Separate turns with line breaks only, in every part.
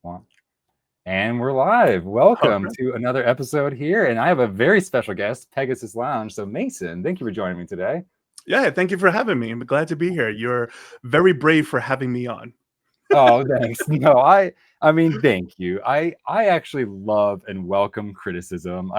One. And we're live.
All
Welcome
right.
to another episode here. And I have a very special guest, Pegasus Lounge. So, Mason, thank you for joining me today.
Yeah, thank you for having me. I'm glad to be here. You're very brave for having me on.
Oh, thanks. No, I mean, thank you. I actually love and welcome criticism.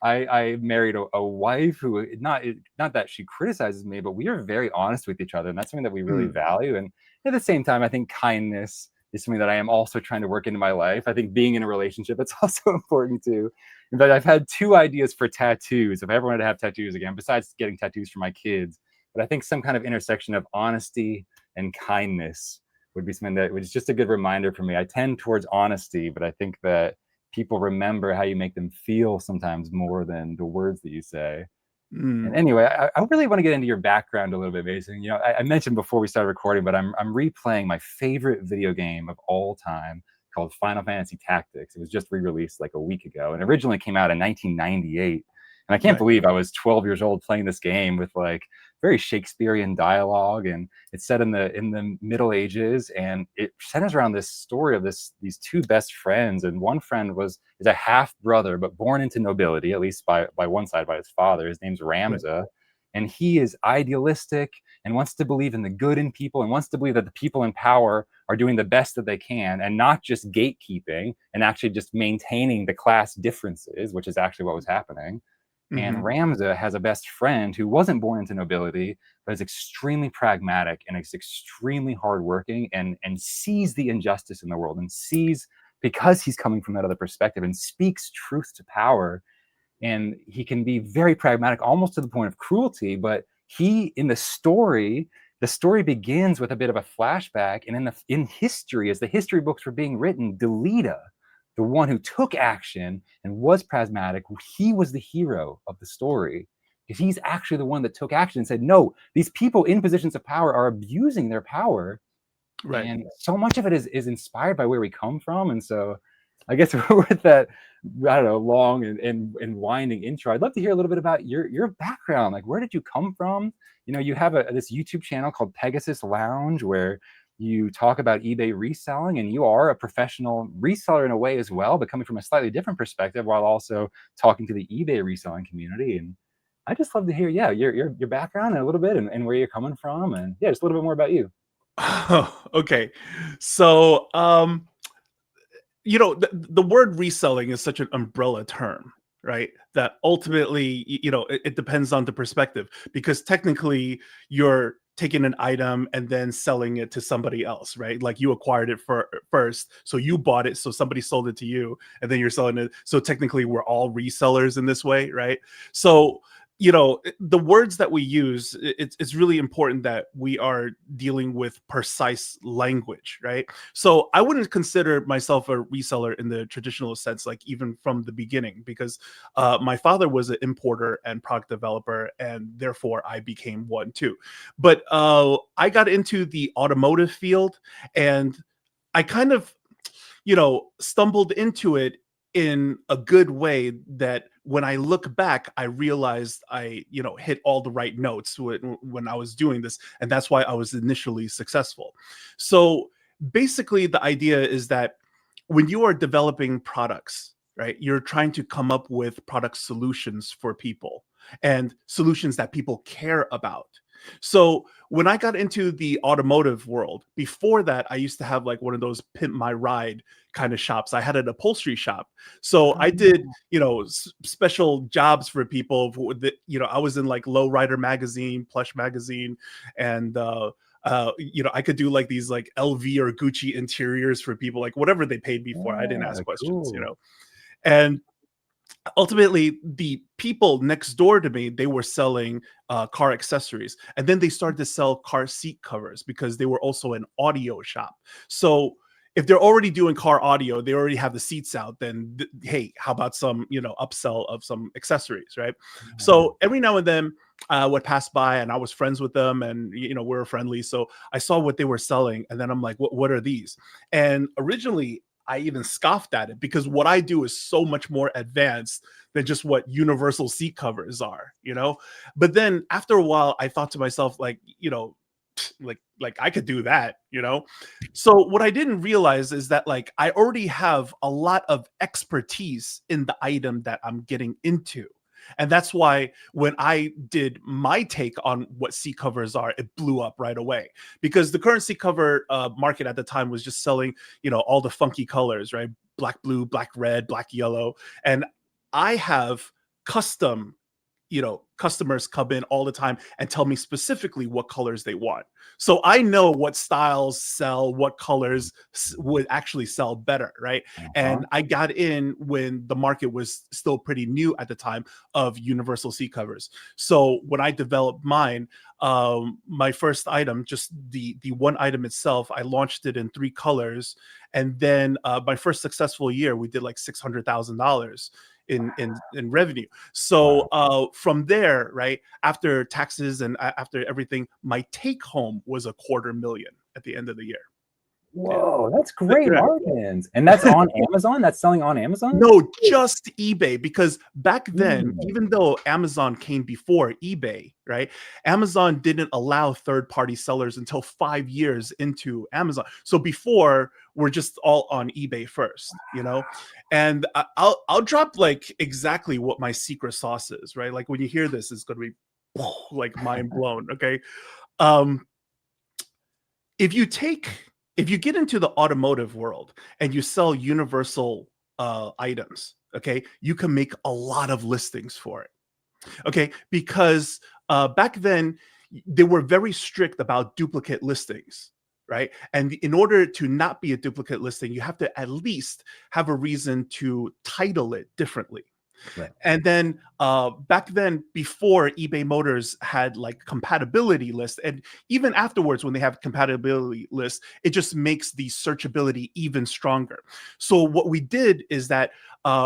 I married a wife who not that she criticizes me, but we are very honest with each other, and that's something that we really
Mm,
value. And at the same time, I think kindness is something that I am also trying to work into my life. I think being in a relationship, it's also important too. In fact, I've had two ideas for tattoos. If I ever wanted to have tattoos again, besides getting tattoos for my kids, but I think some kind of intersection of honesty and kindness would be something that was just a good reminder for me. I tend towards honesty, but I think that people remember how you make them feel sometimes more than the words that you say. And
mm.
anyway, I really want to get into your background a little bit, Mason. You know, I mentioned before we started recording, but I'm replaying my favorite video game of all time called Final Fantasy Tactics. It was just re-released like a week ago, and originally came out in 1998. And I can't
Right.
believe I was 12 years old playing this game with like very Shakespearean dialogue, and it's set in the Middle Ages, and it centers around this story of these two best friends, and one friend is a half brother, but born into nobility, at least by one side, by his father. His name's
Right.
Ramza, and he is idealistic and wants to believe in the good in people and wants to believe that the people in power are doing the best that they can and not just gatekeeping and actually just maintaining the class differences, which is actually what was happening. And
Hmm.
Ramza has a best friend who wasn't born into nobility, but is extremely pragmatic and is extremely hardworking and sees the injustice in the world and sees, because he's coming from that other perspective, and speaks truth to power. And he can be very pragmatic, almost to the point of cruelty. But he, in the story begins with a bit of a flashback, and in history, as the history books were being written, Delita, the one who took action and was pragmatic, he was the hero of the story, because he's actually the one that took action and said, no, these people in positions of power are abusing their power.
Right.
And so much of it is inspired by where we come from. And so I guess with that, I don't know, long and winding intro, I'd love to hear a little bit about your background. Like, where did you come from? You know, you have this YouTube channel called Pegasus Lounge, where you talk about eBay reselling, and you are a professional reseller in a way as well, but coming from a slightly different perspective, while also talking to the eBay reselling community. And I just love to hear, yeah, your background and a little bit, and where you're coming from, and yeah, just a little bit more about you.
Okay. So, the word reselling is such an umbrella term, right? That ultimately, it depends on the perspective, because technically you're taking an item and then selling it to somebody else, right? Like you acquired it first, so you bought it, so somebody sold it to you, and then you're selling it. So technically, we're all resellers in this way, right? So the words that we use, it's really important that we are dealing with precise language, right? So I wouldn't consider myself a reseller in the traditional sense, like even from the beginning, because my father was an importer and product developer, and therefore I became one too. But I got into the automotive field, and I kind of stumbled into it in a good way, that when I look back, I realized I, hit all the right notes when I was doing this. And that's why I was initially successful. So basically, the idea is that when you are developing products, right, you're trying to come up with product solutions for people, and solutions that people care about. So when I got into the automotive world, before that, I used to have like one of those pimp my ride kind of shops. I had an upholstery shop. So I did, special jobs for people I was in like Lowrider magazine, Plush magazine, and I could do like these like LV or Gucci interiors for people, like whatever they paid me for. I didn't
Yeah,
ask questions,
cool.
and ultimately the people next door to me, they were selling car accessories, and then they started to sell car seat covers because they were also an audio shop. So if they're already doing car audio, they already have the seats out, then hey, how about some upsell of some accessories, right?
Yeah.
So every now and then I would pass by, and I was friends with them, and we were friendly, so I saw what they were selling, and then I'm like, what are these? And originally I even scoffed at it, because what I do is so much more advanced than just what universal seat covers are. But then after a while, I thought to myself, like, like I could do that, you know? So what I didn't realize is that like I already have a lot of expertise in the item that I'm getting into. And that's why when I did my take on what seat covers are, it blew up right away, because the current seat cover market at the time was just selling, all the funky colors, right? Black, blue, black, red, black, yellow. And I have custom, customers come in all the time and tell me specifically what colors they want. So I know what styles sell, what colors would actually sell better, right?
Uh-huh.
And I got in when the market was still pretty new at the time of universal seat covers. So when I developed mine, my first item, just the one item itself, I launched it in 3 colors, and then my first successful year, we did like $600,000 in revenue. So
Wow.
from there, right after taxes and after everything, my take home was $250,000 at the end of the year. Yeah.
Whoa, that's great
Right.
margins. And that's on Amazon? That's selling on Amazon?
No, just eBay, because back then,
Mm.
even though Amazon came before eBay, right? Amazon didn't allow third-party sellers until 5 years into Amazon. So before, we're just all on eBay first, And I'll drop like exactly what my secret sauce is, right? Like when you hear this, it's gonna be like mind blown. Okay. Um, if you take if you get into the automotive world and you sell universal items, okay, you can make a lot of listings for it, okay, because back then they were very strict about duplicate listings, right? And in order to not be a duplicate listing, you have to at least have a reason to title it differently.
Right.
And then back then, before eBay Motors had like compatibility lists, and even afterwards, when they have compatibility lists, it just makes the searchability even stronger. So what we did is that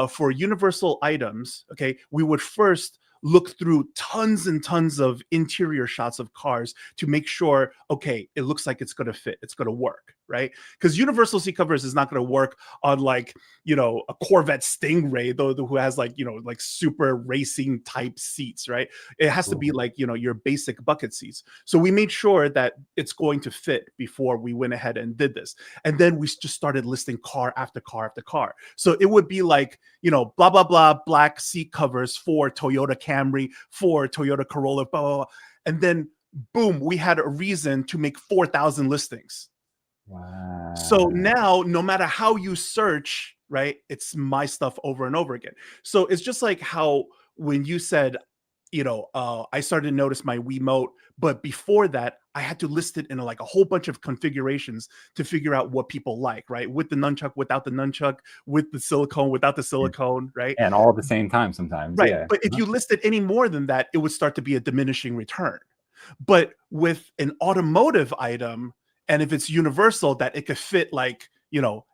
for universal items, okay, we would first look through tons and tons of interior shots of cars to make sure, okay, it looks like it's going to fit, it's going to work, right? Because universal seat covers is not going to work on like a Corvette Stingray, though, who has like like super racing type seats, right? It has to be
Cool.
like your basic bucket seats. So we made sure that it's going to fit before we went ahead and did this, and then we just started listing car after car after car. So it would be like blah blah blah black seat covers for Toyota Camry, for Toyota Corolla, blah blah blah, and then boom, we had a reason to make 4,000 listings. So
Wow.
now, no matter how you search, right, it's my stuff over and over again. So it's just like how when you said, I started to notice my Wiimote, but before that, I had to list it in like a whole bunch of configurations to figure out what people like, right? With the nunchuck, without the nunchuck, with the silicone, without the silicone, right?
And all at the same time sometimes.
Right.
Yeah.
But if you listed any more than that, it would start to be a diminishing return. But with an automotive item, and if it's universal that it could fit like,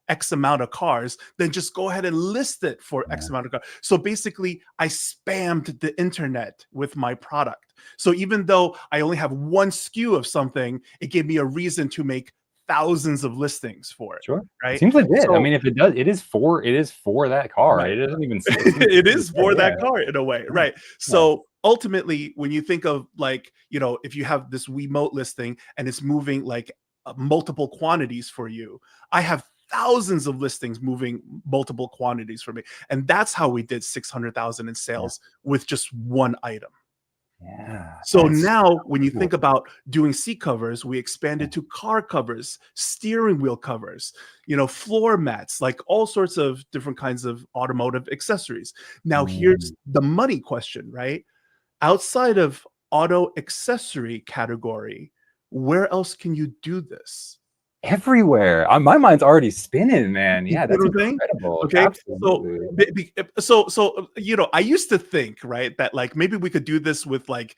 X amount of cars, then just go ahead and list it for
Yeah.
X amount of cars. So basically, I spammed the internet with my product. So even though I only have one SKU of something, it gave me a reason to make thousands of listings for it.
Sure. It
Right.
seems legit. I
So
mean, if it does, it is for that car.
right.
It doesn't even it seems
It
legit.
is for
Yeah.
that car in a way,
Yeah.
right?
Yeah.
So ultimately, when you think of like, if you have this Wiimote listing and it's moving like multiple quantities for you, I have thousands of listings moving multiple quantities for me, and that's how we did 600,000 in
Yeah.
sales with just one item.
Yeah.
So
That's
now when you
cool.
think about doing seat covers, we expanded to car covers, steering wheel covers, floor mats, like all sorts of different kinds of automotive accessories. Now here's
Mm.
the money question, right? Outside of auto accessory category, where else can you do this?
Everywhere. My mind's already spinning, man.
You
Yeah,
get
that's
what I'm saying?
incredible.
Okay. So,
Absolutely.
I used to think, right, that like maybe we could do this with like,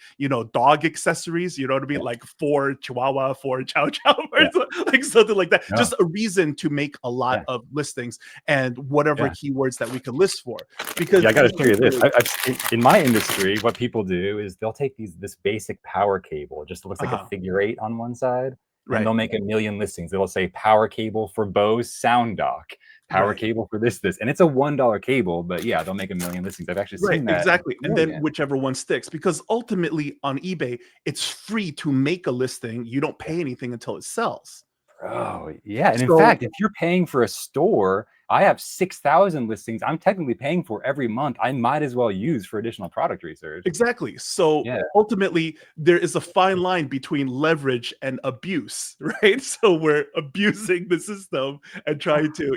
dog accessories, you know what I mean?
Yeah.
Like for Chihuahua, for Chow Chow, or
Yeah.
like something like that.
No.
Just a reason to make a lot
Yeah.
of listings and whatever
Yeah.
keywords that we could list for. Because
Yeah, I got to share you this.
essentially,
In my industry, what people do is they'll take this basic power cable, it just looks like a
uh
figure eight on one side, and
right.
they'll make a million listings. They'll say power cable for Bose sound dock, power
Right.
cable for this, and it's a $1 cable, but yeah, they'll make a million listings. I've actually
Right,
seen that.
exactly, and then
Brilliant.
whichever one sticks, because ultimately on eBay, it's free to make a listing, you don't pay anything until it sells.
Oh, yeah, and in
So
fact, if you're paying for a store, I have 6,000 listings I'm technically paying for every month. I might as well use for additional product research.
exactly. So
Yeah,
ultimately, there is a fine line between leverage and abuse, right? So we're abusing the system and trying to,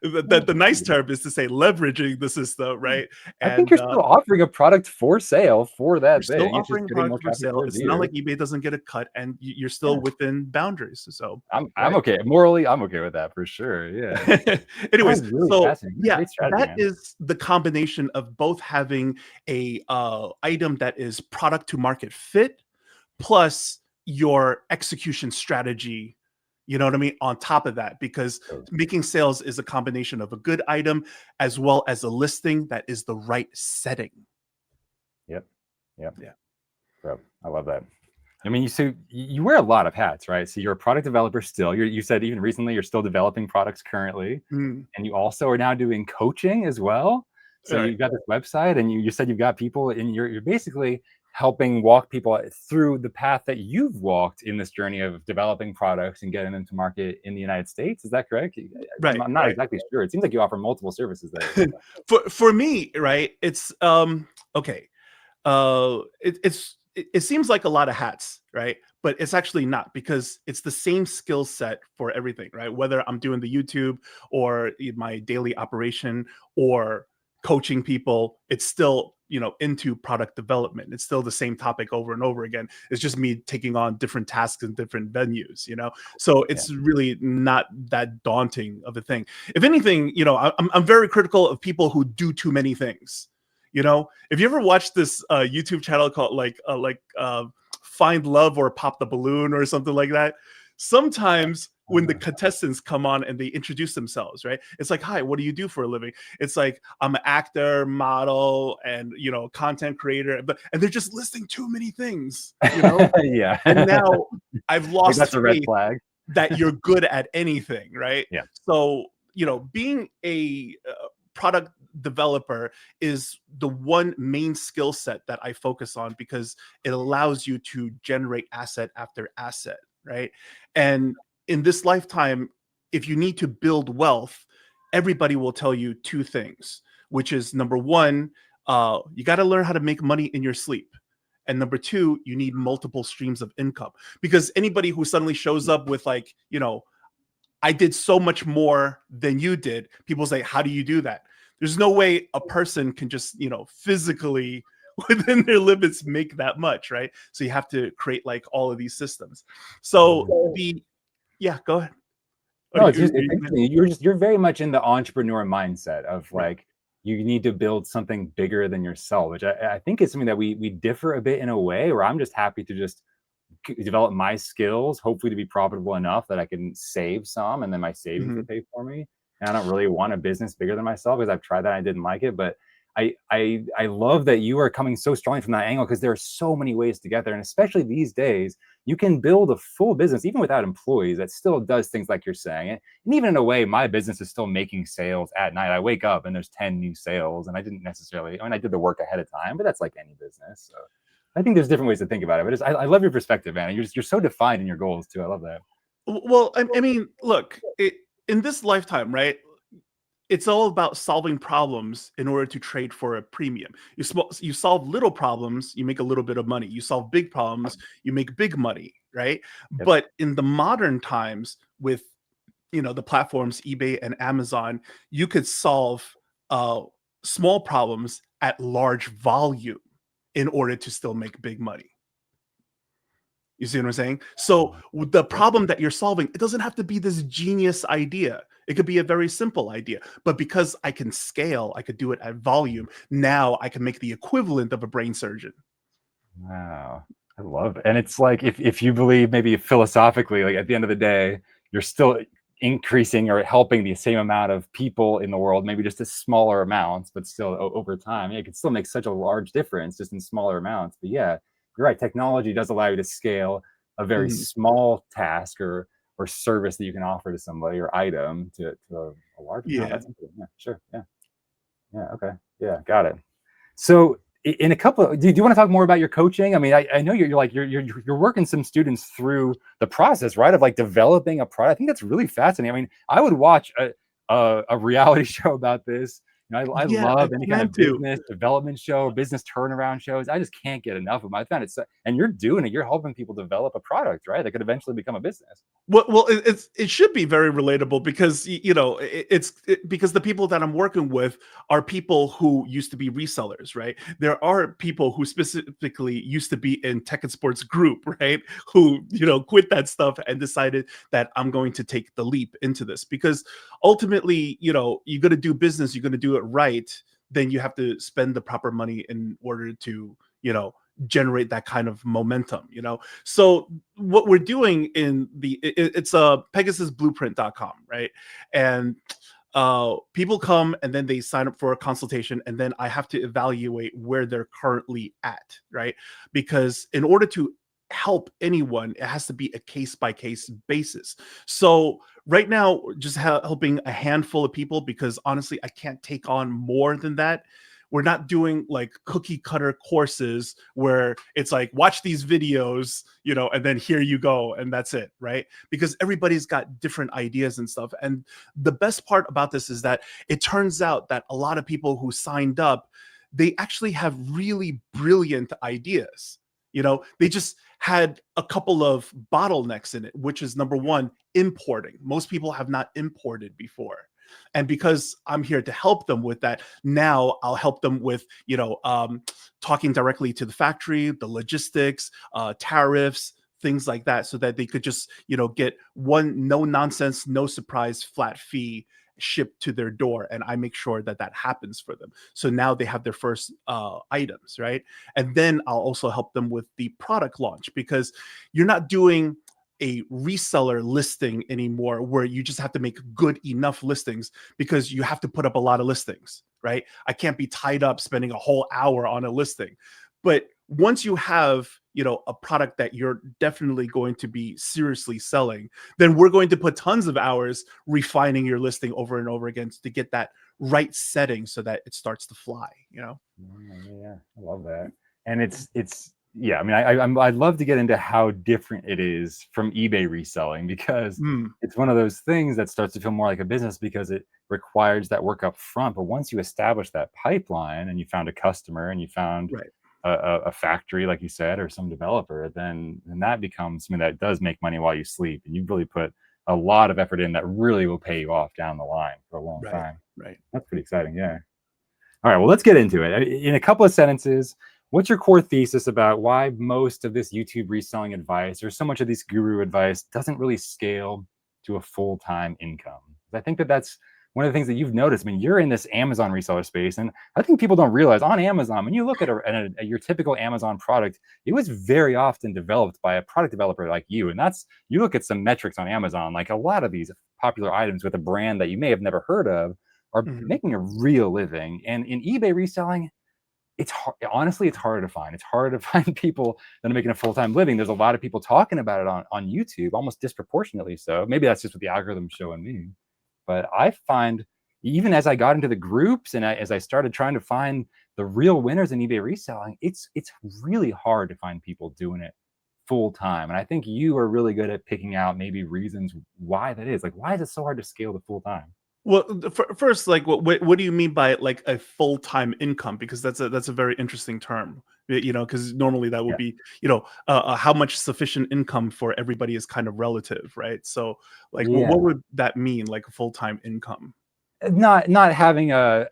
the nice term is to say leveraging the system, right?
I think
And
you're still offering a product for sale for
you're
that
still
thing. It's just
offering
getting more
product for
traffic
sale.
towards
It's not
you.
like eBay doesn't get a cut, and you're still
Yeah,
within boundaries. So,
I'm
right?
okay. Morally, I'm okay with that for sure. Yeah. That
Anyways,
was really
so
fascinating. What a
yeah,
great strategy,
that
man.
is the combination of both having a item that is product to market fit plus your execution strategy. You know what I mean? On top of that, because
So,
making sales is a combination of a good item as well as a listing that is the right setting.
yep. Yep.
Yeah.
Bro, I love that. I mean, you wear a lot of hats, right? So you're a product developer still. You said even recently you're still developing products currently,
Mm,
and you also are now doing coaching as well. So
all right.
you've got this website, and you said you've got people, and you're basically helping walk people through the path that you've walked in this journey of developing products and getting them to market in the United States. Is that correct?
Right.
I'm not
Right.
exactly sure. It seems like you offer multiple services there.
For me, right? It's okay. It seems like a lot of hats, right? But it's actually not, because it's the same skill set for everything, right? Whether I'm doing the YouTube or my daily operation or coaching people, it's still, into product development. It's still the same topic over and over again. It's just me taking on different tasks in different venues. So
Yeah.
it's really not that daunting of a thing. If anything, I'm very critical of people who do too many things. If you ever watched this YouTube channel called Find Love or Pop the Balloon or something like that, sometimes when the contestants come on and they introduce themselves, right? It's like, hi, what do you do for a living? It's like, I'm an actor, model, and content creator, and they're just listing too many things,
Yeah.
and now I've
Like
lost
that's a red
faith
flag.
that you're good at anything, right?
Yeah.
So, being a product developer is the one main skill set that I focus on, because it allows you to generate asset after asset, right? And in this lifetime, if you need to build wealth, everybody will tell you two things, which is number one, you got to learn how to make money in your sleep. And number two, you need multiple streams of income, because anybody who suddenly shows up with I did so much more than you did, people say, how do you do that? There's no way a person can just, physically within their limits make that much, right? So you have to create like all of these systems. So yeah, go ahead.
No, it's interesting. You're very much in the entrepreneur mindset of
Right.
like you need to build something bigger than yourself, which I think is something that we differ a bit in a way where I'm just happy to just develop my skills, hopefully to be profitable enough that I can save some and then my savings will
Mhm.
pay for me. And I don't really want a business bigger than myself because I've tried that. I didn't like it, but I love that you are coming so strongly from that angle because there are so many ways to get there. And especially these days, you can build a full business even without employees that still does things like you're saying. And even in a way, my business is still making sales at night. I wake up and there's 10 new sales and I didn't necessarily, I mean, I did the work ahead of time, but that's like any business. So I think there's different ways to think about it, but I love your perspective, man. You're so defined in your goals too. I love that.
Well, I mean, look, in this lifetime, right? It's all about solving problems in order to trade for a premium. You solve little problems, you make a little bit of money. You solve big problems, you make big money, right?
Yep.
But in the modern times, with the platforms eBay and Amazon, you could solve uh, small problems at large volume in order to still make big money. You see what I'm saying? So with the
Yep.
problem that you're solving, it doesn't have to be this genius idea. It could be a very simple idea. But because I can scale, I could do it at volume. Now I can make the equivalent of a brain surgeon.
Wow. I love it. And it's like if you believe maybe philosophically, like at the end of the day, you're still increasing or helping the same amount of people in the world, maybe just a smaller amounts, but still over time, it can still make such a large difference just in smaller amounts. But yeah, you're right. Technology does allow you to scale a very
Mhm.
small task or service that you can offer to somebody or item to a large amount.
Yeah.
That's interesting. Yeah, sure. Yeah. Yeah. Okay. Yeah. Got it. So in a couple of, do you want to talk more about your coaching? I mean, I know you're like you're working some students through the process, right? Of like developing a product. I think that's really fascinating. I mean, I would watch a reality show about this. You know, I
Yeah, I
love any kind
plan
of
to.
business development show, business turnaround shows. I just can't get enough of them. I found it so, and you're doing it. You're helping people develop a product, right? That could eventually become a business.
Well, it should be very relatable because because the people that I'm working with are people who used to be resellers, right? There are people who specifically used to be in tech and sports group, right? Who quit that stuff and decided that I'm going to take the leap into this because ultimately, you're going to do business, you're going to do it right, then you have to spend the proper money in order to generate that kind of momentum. So what we're doing in it's pegasusblueprint.com, right? And people come and then they sign up for a consultation and then I have to evaluate where they're currently at, right? Because in order to help anyone, it has to be a case by case basis. So right now just helping a handful of people because honestly I can't take on more than that. We're not doing like cookie cutter courses where it's like watch these videos, and then here you go and that's it, right? Because everybody's got different ideas and stuff. And the best part about this is that it turns out that a lot of people who signed up, they actually have really brilliant ideas. They just had a couple of bottlenecks in it, which is number one, importing. Most people have not imported before. And because I'm here to help them with that, now I'll help them with, talking directly to the factory, the logistics, tariffs, things like that, so that they could just, get one no nonsense, no surprise flat fee shipped to their door, and I make sure that that happens for them. So now they have their first items, right? And then I'll also help them with the product launch because you're not doing a reseller listing anymore where you just have to make good enough listings because you have to put up a lot of listings, right? I can't be tied up spending a whole hour on a listing. But once you have, a product that you're definitely going to be seriously selling, then we're going to put tons of hours refining your listing over and over again to get that right setting so that it starts to fly.
Yeah, I love that. And it's yeah. I mean, I'd love to get into how different it is from eBay reselling because
Mm,
it's one of those things that starts to feel more like a business because it requires that work up front. But once you establish that pipeline and you found a customer and you found
right.
a factory, like you said, or some developer, then that becomes something that does make money while you sleep. And you've really put a lot of effort in that really will pay you off down the line for a long
Right.
time.
Right.
That's pretty exciting. Yeah. All right, well, let's get into it. In a couple of sentences, what's your core thesis about why most of this YouTube reselling advice or so much of this guru advice doesn't really scale to a full-time income? I think that's one of the things that you've noticed. I mean, you're in this Amazon reseller space, and I think people don't realize on Amazon, when you look at your typical Amazon product, it was very often developed by a product developer like you. And that's, you look at some metrics on Amazon, like a lot of these popular items with a brand that you may have never heard of are
Mhm.
making a real living. And in eBay reselling, it's hard, honestly, it's harder to find. It's harder to find people that are making a full-time living. There's a lot of people talking about it on YouTube, almost disproportionately so. Maybe that's just what the algorithm's showing me. But I find even as I got into the groups and as I started trying to find the real winners in eBay reselling, it's really hard to find people doing it full time. And I think you are really good at picking out maybe reasons why that is. Like, why is it so hard to scale to full time?
Well, first, like, what do you mean by like a full time income? Because that's a very interesting term, because normally that would
Yeah.
be, how much sufficient income for everybody is kind of relative, right? So, like, what
Yeah.
would that mean, like a full time income?
Not having a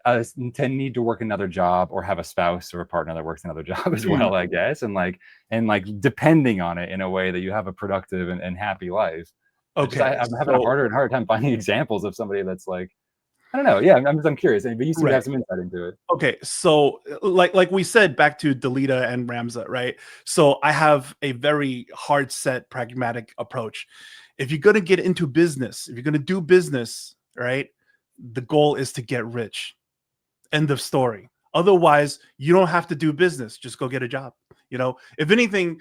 to need to work another job or have a spouse or a partner that works another job as
Mm,
well, I guess, and like depending on it in a way that you have a productive and happy life.
okay,
I'm having a
so
harder and harder time finding examples of somebody that's like, I don't know. Yeah, I'm curious, but you seem to
right.
have some insight into it.
Okay, so like we said back to Delita and Ramza, right? So I have a very hard set pragmatic approach. If you're gonna get into business, if you're gonna do business, right, the goal is to get rich. End of story. Otherwise, you don't have to do business. Just go get a job. If anything,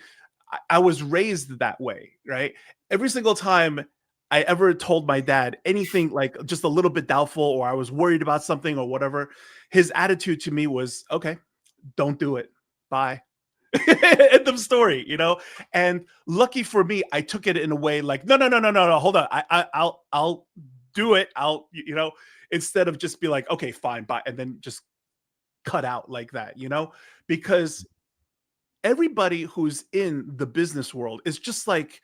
I was raised that way, right? Every single time I ever told my dad anything like just a little bit doubtful, or I was worried about something or whatever, his attitude to me was, okay, don't do it. Bye. End of story, you know. And lucky for me, I took it in a way like, no, no, no, no, no, no, hold on. I'll do it. I'll, you know, instead of just be like, okay, fine, bye, and then just cut out like that, you know, because everybody who's in the business world is just like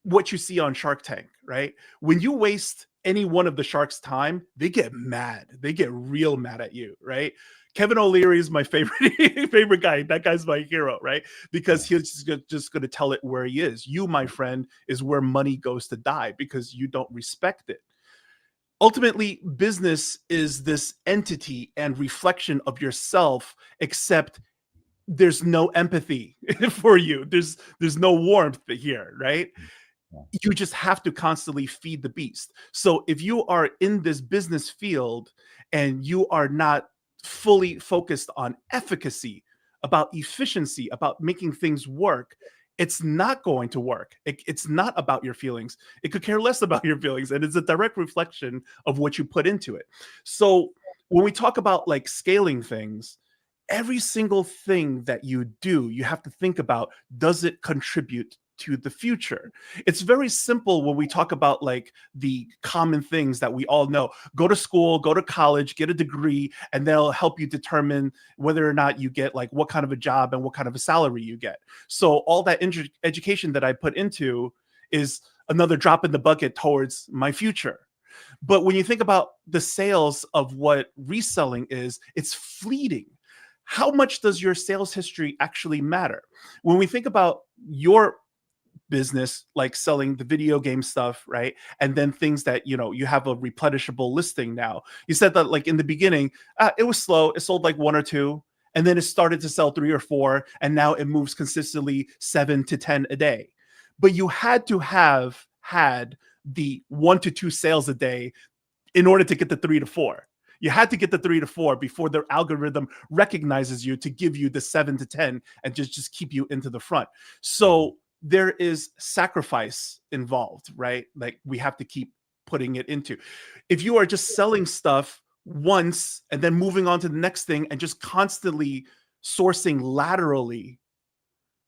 what you see on Shark Tank, right? When you waste any one of the sharks' time, they get mad. They get real mad at you, right? Kevin O'Leary is my favorite favorite guy. That guy's my hero, right? Because he's just going to tell it where he is. You, my friend, is where money goes to die because you don't respect it. Ultimately, business is this entity and reflection of yourself, except there's no empathy for you. There's no warmth here, right? You just have to constantly feed the beast. So if you are in this business field and you are not fully focused on efficacy, about efficiency, about making things work, it's not going to work. It's not about your feelings. It could care less about your feelings. And it's a direct reflection of what you put into it. So when we talk about like scaling things, every single thing that you do, you have to think about, does it contribute to the future? It's very simple when we talk about like the common things that we all know. Go to school, go to college, get a degree, and they'll help you determine whether or not you get like what kind of a job and what kind of a salary you get. So all that education that I put into is another drop in the bucket towards my future. But when you think about the sales of what reselling is, it's fleeting. How much does your sales history actually matter? When we think about your business, like selling the video game stuff, right? And then things that, you know, you have a replenishable listing now. You said that like in the beginning, it was slow. It sold like one or two, and then it started to sell three or four, and now it moves consistently 7 to 10 a day. But you had to have had the 1 to 2 sales a day in order to get the 3 to 4. You had to get the 3 to 4 before the algorithm recognizes you to give you the 7 to 10 and just keep you into the front. So there is sacrifice involved, right? Like we have to keep putting it into. If you are just selling stuff once and then moving on to the next thing and just constantly sourcing laterally,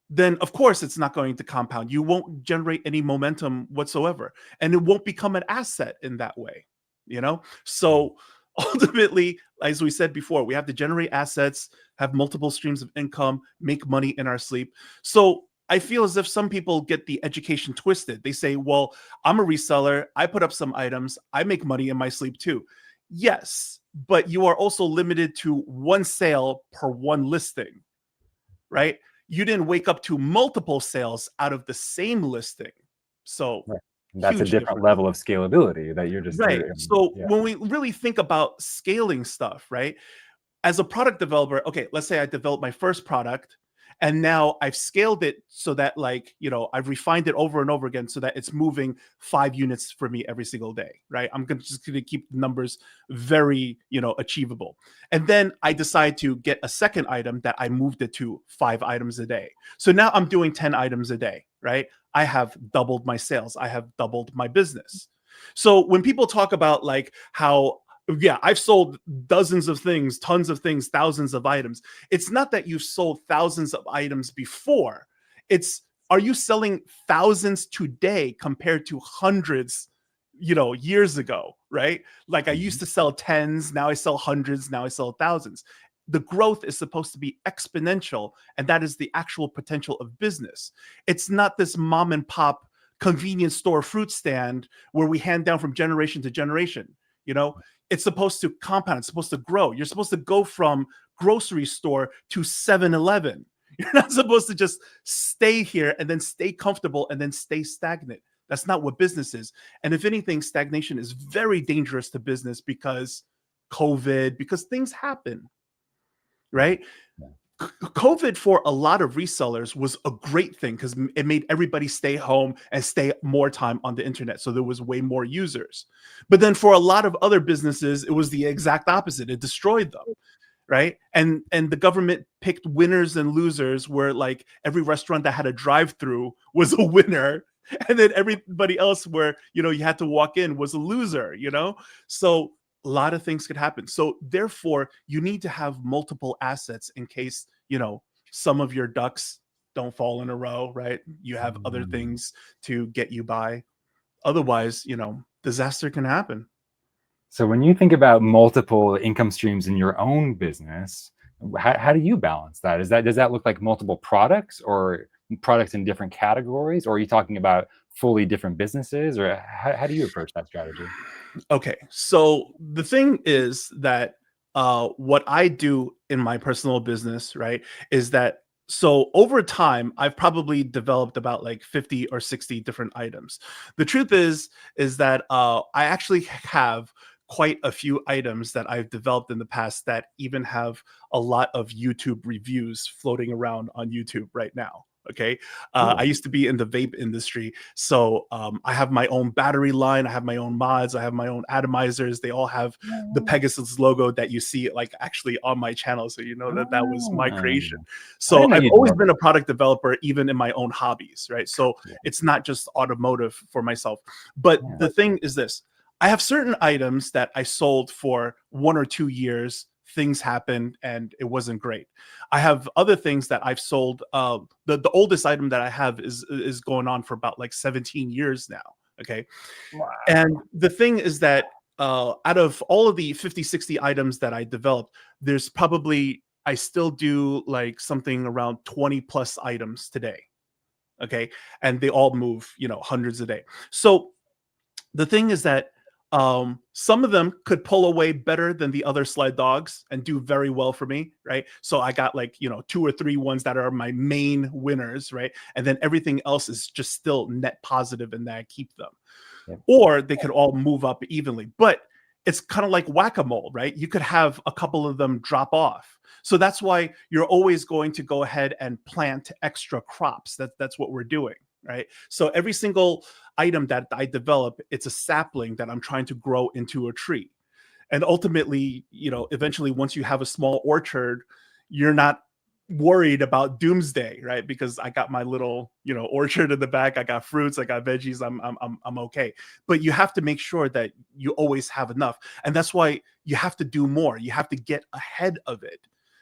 then of course it's not going to compound. You won't generate any momentum whatsoever, and it won't become an asset in that way, you know? So ultimately, as we said before, we have to generate assets, have multiple streams of income, make money in our sleep. So I feel as if some people get the education twisted. They say, well, I'm a reseller. I put up some items. I make money in my sleep too. Yes, but you are also limited to one sale per one listing, right? You didn't wake up to multiple sales out of the same listing. So
Right. That's a
huge
different
difference.
level of scalability that
Right. So
yeah.
when we really think about scaling stuff, right? As a product developer, okay, let's say I developed my first product and now I've scaled it so that like, you know, I've refined it over and over again so that it's moving 5 units for me every single day, right? I'm just going to keep the numbers very, you know, achievable. And then I decide to get a second item that I moved it to 5 items a day. So now I'm doing 10 items a day, right? I have doubled my sales. I have doubled my business. So when people talk about like how, yeah, I've sold dozens of things, tons of things, thousands of items. It's not that you've sold thousands of items before. It's, are you selling thousands today compared to hundreds, you know, years ago, right? Like I used to sell tens, now I sell hundreds, now I sell thousands. The growth is supposed to be exponential, and that is the actual potential of business. It's not this mom and pop convenience store fruit stand where we hand down from generation to generation. You know, it's supposed to compound, it's supposed to grow. You're supposed to go from grocery store to 7-Eleven. You're not supposed to just stay here and then stay comfortable and then stay stagnant. That's not what business is. And if anything, stagnation is very dangerous to business because COVID, because things happen, right? COVID for a lot of resellers was a great thing because it made everybody stay home and stay more time on the internet. So there was way more users. But then for a lot of other businesses, it was the exact opposite. It destroyed them. Right. And the government picked winners and losers where like every restaurant that had a drive-through was a winner. and then everybody else where you had to walk in was a loser. So a lot of things could happen. So therefore, you need to have multiple assets in case some of your ducks don't fall in a row, right? You have other
Mm.
things to get you by. Otherwise, disaster can happen.
So when you think about multiple income streams in your own business, how do you balance that? Does that look like multiple products or products in different categories, or are you talking about fully different businesses, or how do you approach that strategy?
Okay, so the thing is that what I do in my personal business, right, is that so over time I've probably developed about like 50 or 60 different items. The truth is that I actually have quite a few items that I've developed in the past that even have a lot of YouTube reviews floating around on YouTube right now. Okay, I
Cool.
used to be in the vape industry, so I have my own battery line, I have my own mods, I have my own atomizers. They all have the Pegasus logo that you see like actually on my channel, so you know that that was my
Ah,
creation.
I
So
didn't know
I've
you
always
developed
been a
that.
product developer, even in my own hobbies, right? So
Cool.
it's not just automotive for myself. But
Yeah.
the thing is this: I have certain items that I sold for 1 or 2 years. Things happened and it wasn't great. I have other things that I've sold. The oldest item that I have is going on for about like 17 years now. Okay, and
Wow.
the thing is that out of all of the 50, 60 items that I developed, there's probably I still do like something around 20 plus items today. Okay, and they all move hundreds a day. So the thing is that some of them could pull away better than the other sled dogs and do very well for me, right? So I got like 2 or 3 ones that are my main winners, right? And then everything else is just still net positive in that I keep them,
Yep.
or they could all move up evenly. But it's kind of like whack-a-mole, right? You could have a couple of them drop off. So that's why you're always going to go ahead and plant extra crops. That's what we're doing, right? So every single item that I develop, it's a sapling that I'm trying to grow into a tree. And ultimately, eventually once you have a small orchard, you're not worried about doomsday, right? Because I got my little orchard in the back, I got fruits, I got veggies, I'm okay. But you have to make sure that you always have enough, and that's why you have to do more. You have to get ahead of it,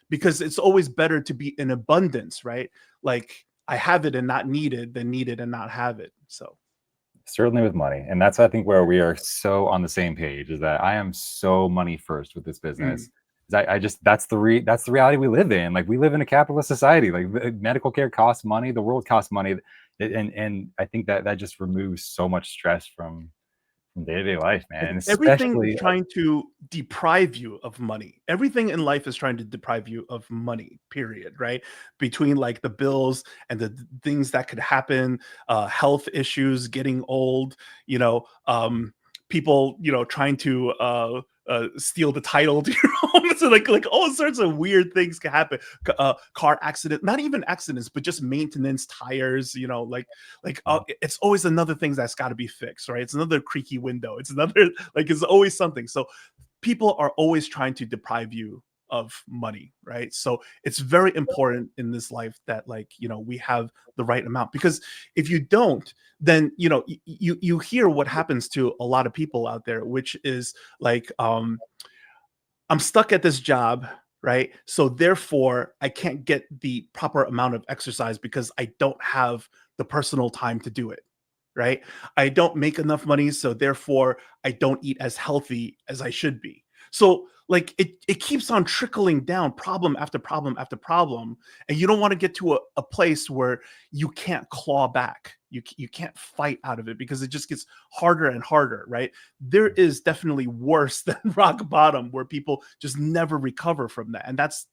because it's always better to be in abundance, right? Like, I have it and not need it than need it and not have it. So
Certainly with money. And that's, I think, where we are so on the same page, is that I am so money first with this
mm.
business. I just that's that's the reality we live in. Like, we live in a capitalist society. Like, medical care costs money, the world costs money, and I think that that just removes so much stress from day to day life, man. And
Everything is
especially
trying to deprive you of money. Everything in life is trying to deprive you of money, period, right? Between like the bills and the things that could happen, health issues, getting old, you know, people, trying to steal the title to your home. So like all sorts of weird things can happen. Car accident, not even accidents, but just maintenance, tires, it's always another thing that's got to be fixed, right? It's another creaky window. It's another like it's always something. So people are always trying to deprive you of money, right? So it's very important in this life that we have the right amount, because if you don't, then you hear what happens to a lot of people out there, which is like I'm stuck at this job, right? So therefore, I can't get the proper amount of exercise because I don't have the personal time to do it, right? I don't make enough money, so therefore I don't eat as healthy as I should be. So like it keeps on trickling down, problem after problem after problem, and you don't want to get to a place where you can't claw back. You can't fight out of it, because it just gets harder and harder, right? There is definitely worse than rock bottom, where people just never recover from that. And that's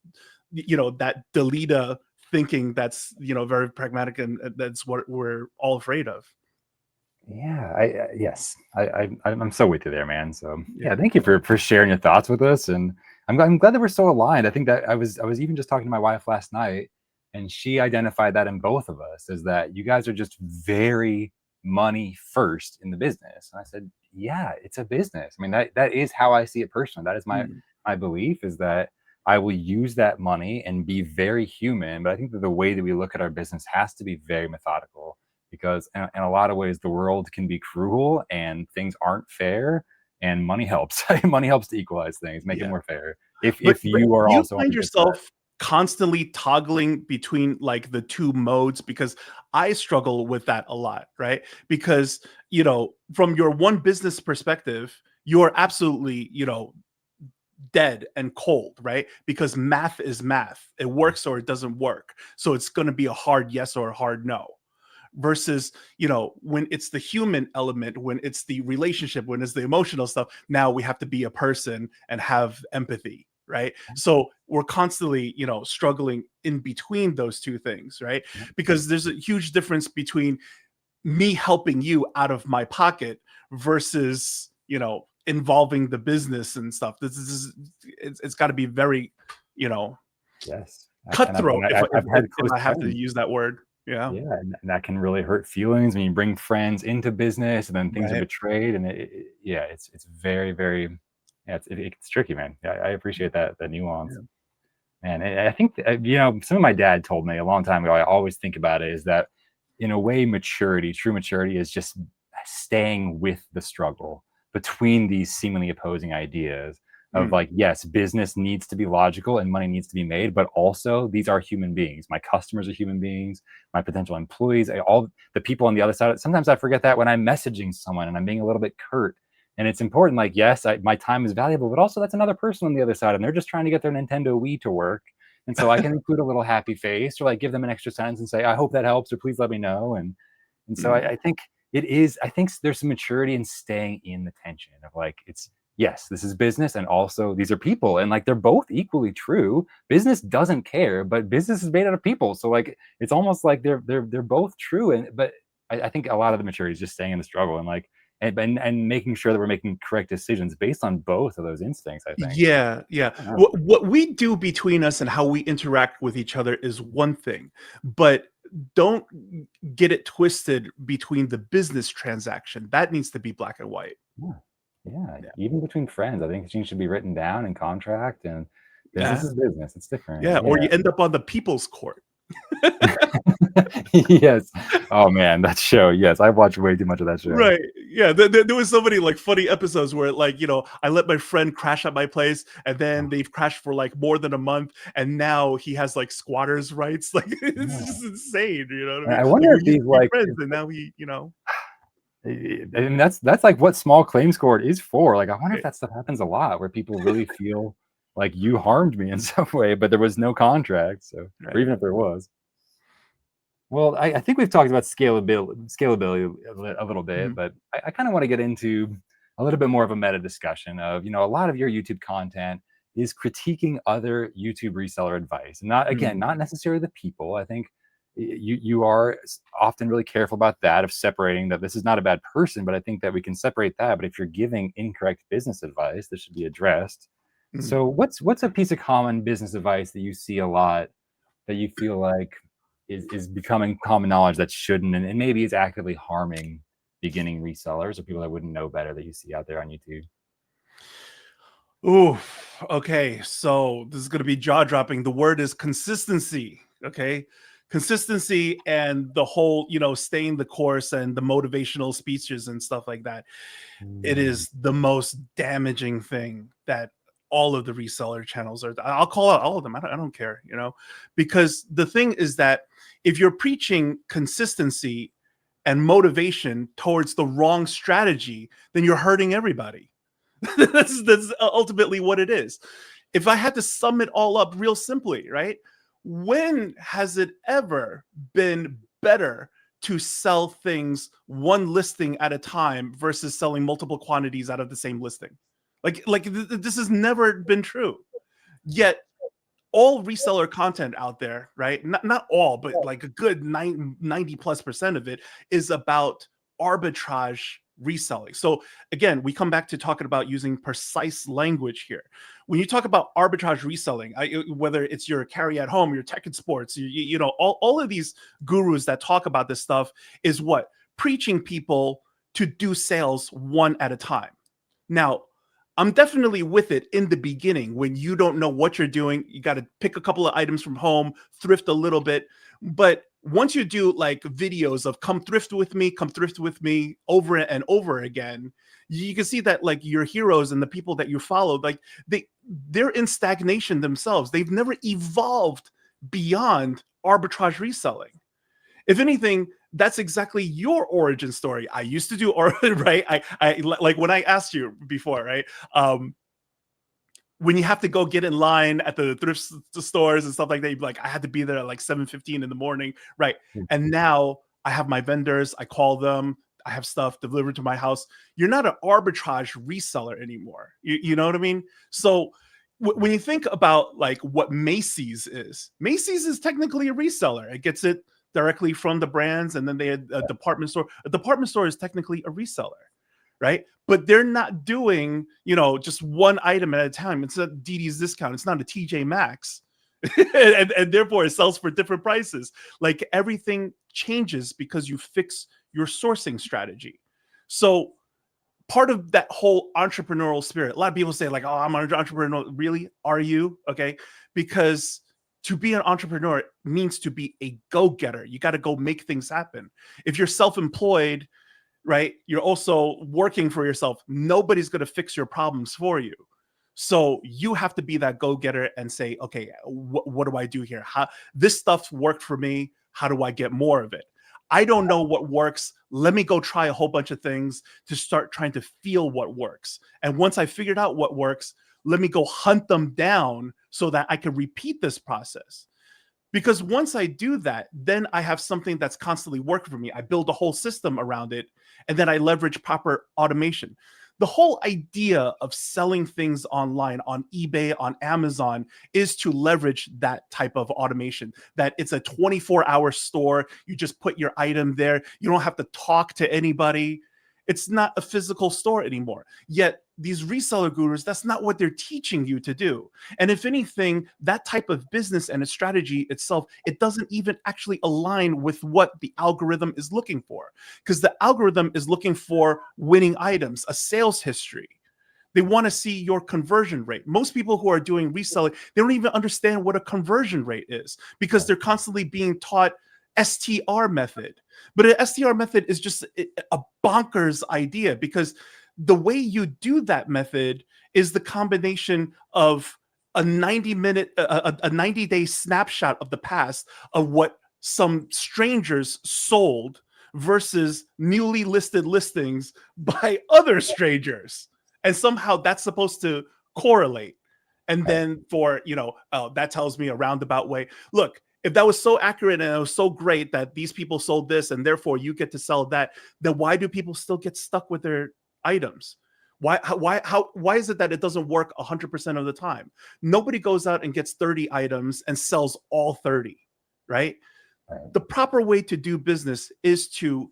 that Delita thinking, that's very pragmatic, and that's what we're all afraid of.
Yeah, yes, I'm so with you there, man. So
Yeah.
yeah, thank you for sharing your thoughts with us, and I'm glad that we're so aligned. I think that I was even just talking to my wife last night, and she identified that in both of us, is that you guys are just very money first in the business. And I said, yeah, it's a business. I mean, that is how I see it personally. That is
Mm.
my belief, is that I will use that money and be very human. But I think that the way that we look at our business has to be very methodical, because in a lot of ways the world can be cruel and things aren't fair, and money helps. Money helps to equalize things, make it
Yeah.
more fair. If
But
you are
you
also on
find
the good side.
yourself constantly toggling between like the two modes, because I struggle with that a lot, right? Because, from your one business perspective, you're absolutely, dead and cold, right? Because math is math. It works or it doesn't work. So it's going to be a hard yes or a hard no. Versus, when it's the human element, when it's the relationship, when it's the emotional stuff, now we have to be a person and have empathy, right? So we're constantly, struggling in between those two things, right? Because there's a huge difference between me helping you out of my pocket versus, involving the business and stuff. It's got to be very, you know
Yes,
cutthroat,
I've had
if
close
I have to
friends.
use that word. Yeah.
Yeah, and that can really hurt feelings when you bring friends into business and then things are
Right.
betrayed, and yeah, it's very, very, yeah, it's tricky, man. Yeah, I appreciate that nuance.
Yeah.
And I think, something my dad told me a long time ago, I always think about it, is that in a way, maturity, true maturity, is just staying with the struggle between these seemingly opposing ideas of
Mm.
like, yes, business needs to be logical and money needs to be made, but also these are human beings. My customers are human beings, my potential employees, all the people on the other side. Sometimes I forget that when I'm messaging someone and I'm being a little bit curt. And it's important, like, yes, my time is valuable, but also that's another person on the other side, and they're just trying to get their Nintendo Wii to work. And so I can include a little happy face, or like give them an extra sentence and say, I hope that helps, or please let me know. And so
Mm.
I think it is, I think there's some maturity in staying in the tension of like, it's, yes, this is business, and also these are people, and like they're both equally true. Business doesn't care, but business is made out of people. So like it's almost like they're both true. And but I think a lot of the maturity is just staying in the struggle and like and making sure that we're making correct decisions based on both of those instincts, I think.
Yeah, yeah.
I don't know.
What we do between us and how we interact with each other is one thing, but don't get it twisted between the business transaction. That needs to be black and white.
Yeah. Yeah.
Yeah.
Even between friends, I think things should be written down in contract, and business
Yeah.
is business. It's different.
Yeah. Or
Yeah.
you end up on the people's court.
Yes. Oh man, that show. Yes, I've watched way too much of that show.
Right. Yeah. There was so many like funny episodes where like, I let my friend crash at my place and then they've crashed for like more than a month. And now he has like squatters rights. Like it's
Yeah.
just insane. You know what I
And
mean?
I
Like
wonder
we
if
used
these
to be
like
friends and now
I mean that's like what small claims court is for. Like I wonder if that stuff happens a lot where people really feel like you harmed me in some way, but there was no contract. So, or
right.
even if there was. Well, I think we've talked about scalability a little bit,
Mhm.
but I kind of want to get into a little bit more of a meta discussion of, a lot of your YouTube content is critiquing other YouTube reseller advice. Not again,
Mhm.
not necessarily the people. I think you are often really careful about that, of separating that this is not a bad person, but I think that we can separate that. But if you're giving incorrect business advice, this should be addressed.
Mhm.
So what's a piece of common business advice that you see a lot that you feel like is becoming common knowledge that shouldn't, and maybe is actively harming beginning resellers or people that wouldn't know better that you see out there on YouTube?
Ooh, okay. So this is going to be jaw dropping. The word is consistency. Okay. Consistency and the whole, staying the course and the motivational speeches and stuff like that. It
Mm,
is the most damaging thing that all of the reseller channels are. I'll call out all of them. I don't care, because the thing is that if you're preaching consistency and motivation towards the wrong strategy, then you're hurting everybody. That's ultimately what it is. If I had to sum it all up real simply, right? When has it ever been better to sell things one listing at a time versus selling multiple quantities out of the same listing? This has never been true. Yet all reseller content out there, right? Not all, but like a good 90+% of it is about arbitrage reselling. So again, we come back to talking about using precise language here. When you talk about arbitrage reselling, whether it's your carry at home, your tech and sports, all of these gurus that talk about this stuff is what? Preaching people to do sales one at a time. Now, I'm definitely with it in the beginning when you don't know what you're doing. You got to pick a couple of items from home, thrift a little bit. But once you do like videos of come thrift with me over and over again, you can see that like your heroes and the people that you follow, like they're in stagnation themselves. They've never evolved beyond arbitrage reselling. If anything, that's exactly your origin story. I used to do right. I like when I asked you before, right? When you have to go get in line at the thrift stores and stuff like that, you'd be like, I had to be there at like 7:15 in the morning, right? And now I have my vendors, I call them, I have stuff delivered to my house. You're not an arbitrage reseller anymore. You know what I mean? So when you think about like what Macy's is technically a reseller. It gets it directly from the brands, and then they had a department store. A department store is technically a reseller, right? But they're not doing, just one item at a time. It's a DD's discount. It's not a TJ Maxx. and therefore it sells for different prices. Like everything changes because you fix your sourcing strategy. So part of that whole entrepreneurial spirit, a lot of people say like, oh, I'm an entrepreneur. Really? Are you? Okay. Because to be an entrepreneur means to be a go-getter. You got to go make things happen. If you're self-employed, right, you're also working for yourself. Nobody's going to fix your problems for you. So you have to be that go-getter and say, okay, what do I do here? How this stuff worked for me. How do I get more of it? I don't know what works. Let me go try a whole bunch of things to start trying to feel what works. And once I figured out what works, let me go hunt them down so that I can repeat this process. Because once I do that, then I have something that's constantly working for me. I build a whole system around it, and then I leverage proper automation. The whole idea of selling things online, on eBay, on Amazon, is to leverage that type of automation, that it's a 24-hour store. You just put your item there. You don't have to talk to anybody. It's not a physical store anymore. Yet these reseller gurus, that's not what they're teaching you to do. And if anything, that type of business and a strategy itself, it doesn't even actually align with what the algorithm is looking for. Because the algorithm is looking for winning items, a sales history. They want to see your conversion rate. Most people who are doing reselling, they don't even understand what a conversion rate is because they're constantly being taught STR method. But an STR method is just a bonkers idea because the way you do that method is the combination of a 90-day snapshot of the past of what some strangers sold versus newly listed listings by other strangers. And somehow that's supposed to correlate. And then that tells me a roundabout way. Look, if that was so accurate and it was so great that these people sold this and therefore you get to sell that, then why do people still get stuck with their items? Why is it that it doesn't work 100% of the time? Nobody goes out and gets 30 items and sells all 30, right? The proper way to do business is to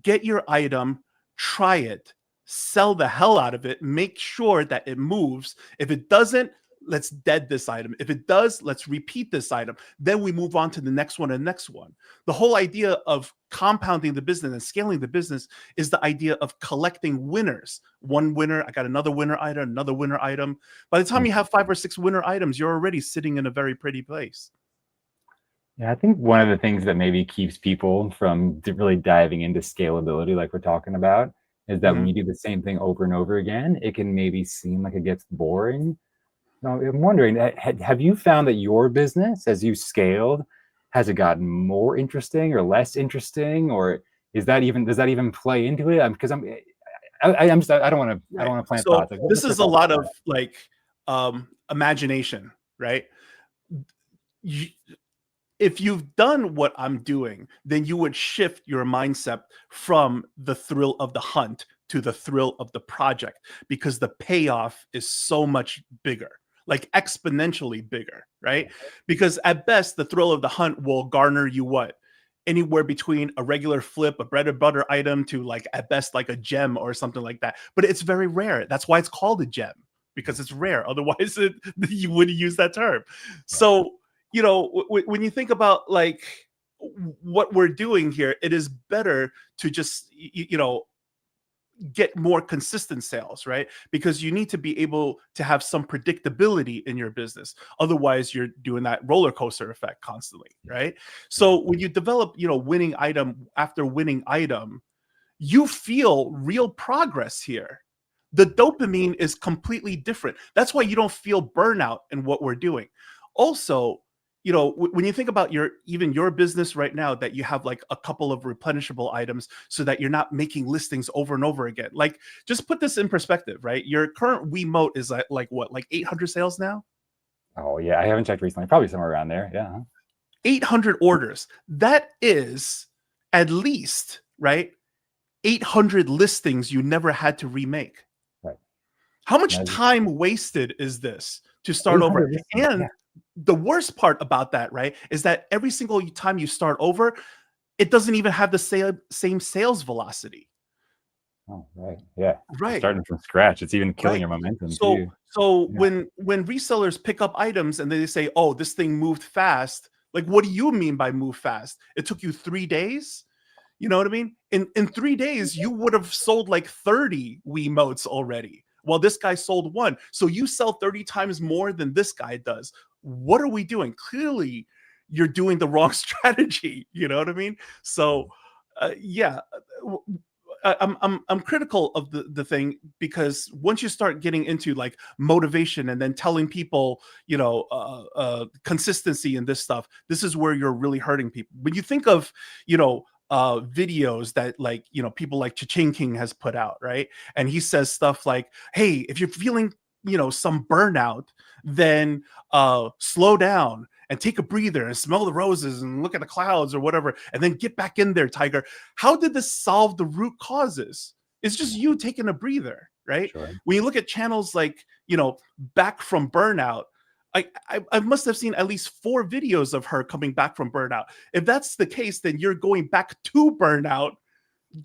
get your item, try it, sell the hell out of it, make sure that it moves. If it doesn't, let's dead this item. If it does, let's repeat this item. Then we move on to the next one and next one. The whole idea of compounding the business and scaling the business is the idea of collecting winners. One winner, I got another winner item, another winner item. By the time you have 5 or 6 winner items, you're already sitting in a very pretty place.
Yeah, I think one of the things that maybe keeps people from really diving into scalability, like we're talking about, is that when you do the same thing over and over again, it can maybe seem like it gets boring. No, I'm wondering, have you found that your business, as you scaled, has it gotten more interesting or less interesting, or does that even play into it? Because I'm just, I don't want to plant
So
thoughts. Like,
this is a lot of like imagination, right? If you've done what I'm doing, then you would shift your mindset from the thrill of the hunt to the thrill of the project because the payoff is so much bigger, like exponentially bigger, right? Because at best, the thrill of the hunt will garner you what? Anywhere between a regular flip, a bread and butter item to like at best like a gem or something like that. But it's very rare. That's why it's called a gem, because it's rare. Otherwise, you wouldn't use that term. So, when you think about like what we're doing here, it is better to just, get more consistent sales, right? Because you need to be able to have some predictability in your business. Otherwise, you're doing that roller coaster effect constantly, right? So when you develop, winning item after winning item, you feel real progress here. The dopamine is completely different. That's why you don't feel burnout in what we're doing. Also, when you think about your business right now, that you have like a couple of replenishable items so that you're not making listings over and over again. Like, just put this in perspective, right? Your current Wiimote is like what, like 800 sales now?
Oh yeah, I haven't checked recently. Probably somewhere around there. Yeah.
800 orders. That is at least, right, 800 listings you never had to remake.
Right.
How much time wasted is this to start over?
800 listings,
And
yeah.
the worst part about that, right, is that every single time you start over, it doesn't even have the same sales velocity.
Oh, right. Yeah.
Right.
Starting from scratch. It's even killing
Right.
your momentum
So
too.
so
Yeah.
when resellers pick up items and they say, "Oh, this thing moved fast," like, what do you mean by move fast? It took you 3 days? You know what I mean? In 3 days, you would have sold like 30 Wiimotes already. Well, this guy sold one. So you sell 30 times more than this guy does. What are we doing? Clearly, you're doing the wrong strategy. You know what I mean? So, yeah, I'm critical of the thing, because once you start getting into like motivation and then telling people, consistency in this stuff, this is where you're really hurting people. When you think of, videos that, like, people like Cha-Ching King has put out, right? And he says stuff like, hey, if you're feeling, some burnout, then slow down and take a breather and smell the roses and look at the clouds or whatever, and then get back in there, Tiger. How did this solve the root causes? It's just you taking a breather, right?
Sure.
When you look at channels like, Back from Burnout, I must have seen at least 4 videos of her coming back from burnout. If that's the case, then you're going back to burnout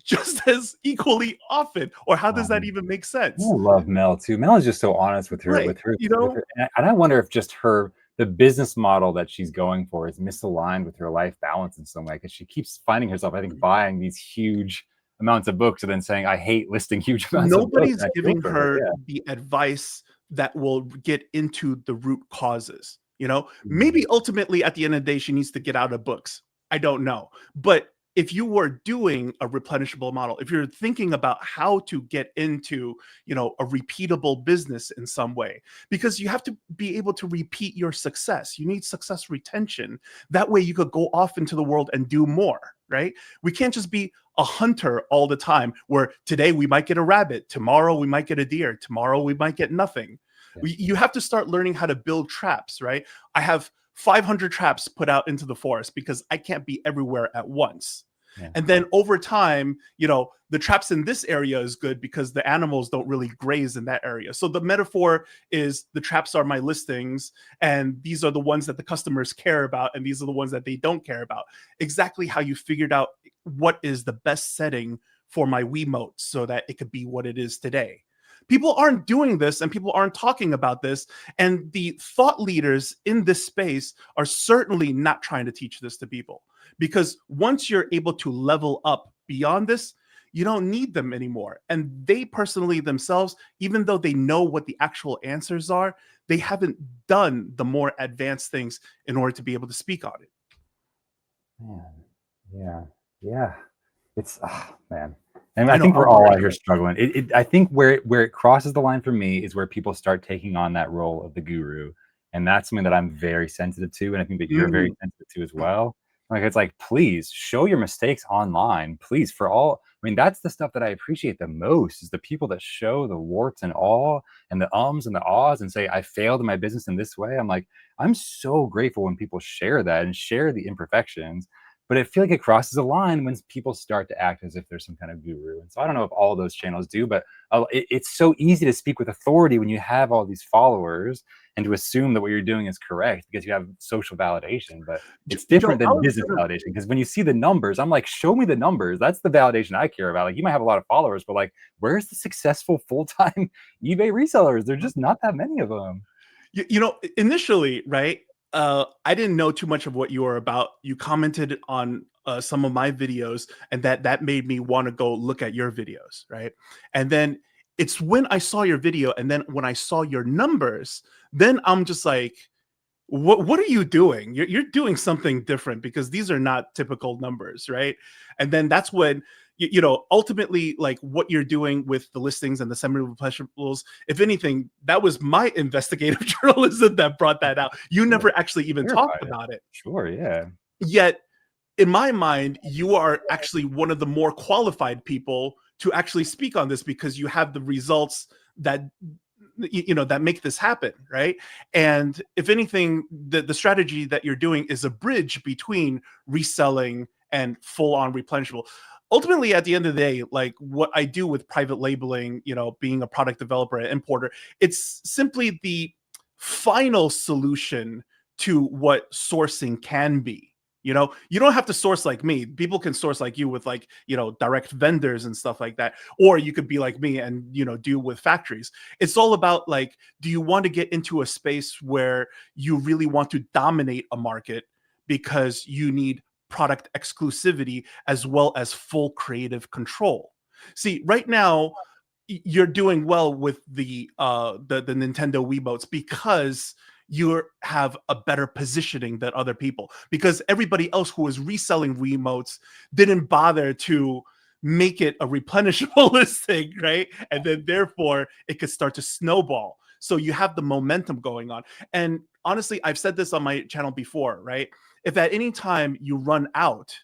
just as equally often. Or how does that even make
I
sense?
love Mel too. Mel is just so honest with her,
Right.
and I wonder if just the business model that she's going for is misaligned with her life balance in some way, because she keeps finding herself, I think, buying these huge amounts of books and then saying, "I hate listing huge amounts of books."
Nobody's
And I feel
giving
for her.
her
Yeah.
the advice that will get into the root causes.
Mm.
Maybe ultimately at the end of the day, she needs to get out of books. I don't know. But if you were doing a replenishable model, if you're thinking about how to get into, a repeatable business in some way, because you have to be able to repeat your success. You need success retention. That way you could go off into the world and do more, right? We can't just be a hunter all the time, where today we might get a rabbit, tomorrow we might get a deer, tomorrow we might get nothing.
Yeah.
You have to start learning how to build traps, right? I have 500 traps put out into the forest because I can't be everywhere at once.
Yeah.
And then over time, the traps in this area is good because the animals don't really graze in that area. So the metaphor is, the traps are my listings, and these are the ones that the customers care about, and these are the ones that they don't care about. Exactly how you figured out what is the best setting for my Wiimote so that it could be what it is today. People aren't doing this, and people aren't talking about this. And the thought leaders in this space are certainly not trying to teach this to people. Because once you're able to level up beyond this, you don't need them anymore. And they personally themselves, even though they know what the actual answers are, they haven't done the more advanced things in order to be able to speak on it.
Man. Yeah. It's man. And
I
I
know
think we're
I'm
all
already.
out here struggling. I think where it crosses the line for me is where people start taking on that role of the guru, and that's something that I'm very sensitive to, and I think that you're very
Mhm.
sensitive to as well. Like, it's like, please show your mistakes online, please. For all, I mean, that's the stuff that I appreciate the most, is the people that show the warts and all, and the ums and the ahs, and say, I failed in my business in this way. I'm like, I'm so grateful when people share that and share the imperfections. But I feel like it crosses a line when people start to act as if there's some kind of guru. And so I don't know if all those channels do, but it's so easy to speak with authority when you have all these followers, and to assume that what you're doing is correct because you have social validation. But it's different
I
than
was
business
gonna
validation, because when you see the numbers, I'm like, show me the numbers. That's the validation I care about. Like, you might have a lot of followers, but like, where's the successful full-time eBay resellers? There's just not that many of them.
initially, right? I didn't know too much of what you were about. You commented on some of my videos, and that made me want to go look at your videos, right? And then it's when I saw your video, and then when I saw your numbers, then I'm just like, what are you doing? You're doing something different, because these are not typical numbers, right? And then that's when ultimately, like, what you're doing with the listings and the semi-replenishable, if anything, that was my investigative journalism that brought that out. You
Sure.
never actually even talked
Verified it.
about it.
Sure, yeah.
Yet in my mind, you are actually one of the more qualified people to actually speak on this, because you have the results that that make this happen, right? And if anything, the strategy that you're doing is a bridge between reselling and full on replenishable. Ultimately, at the end of the day, like what I do with private labeling, being a product developer and importer, it's simply the final solution to what sourcing can be. You don't have to source like me. People can source like you with, like, direct vendors and stuff like that. Or you could be like me and, do with factories. It's all about, like, do you want to get into a space where you really want to dominate a market because you need product exclusivity as well as full creative control? See, right now, you're doing well with the Nintendo Wiimotes because you have a better positioning than other people, because everybody else who was reselling Wiimotes didn't bother to make it a replenishable listing, right? And then therefore it could start to snowball. So you have the momentum going on. And honestly, I've said this on my channel before, right? If at any time you run out,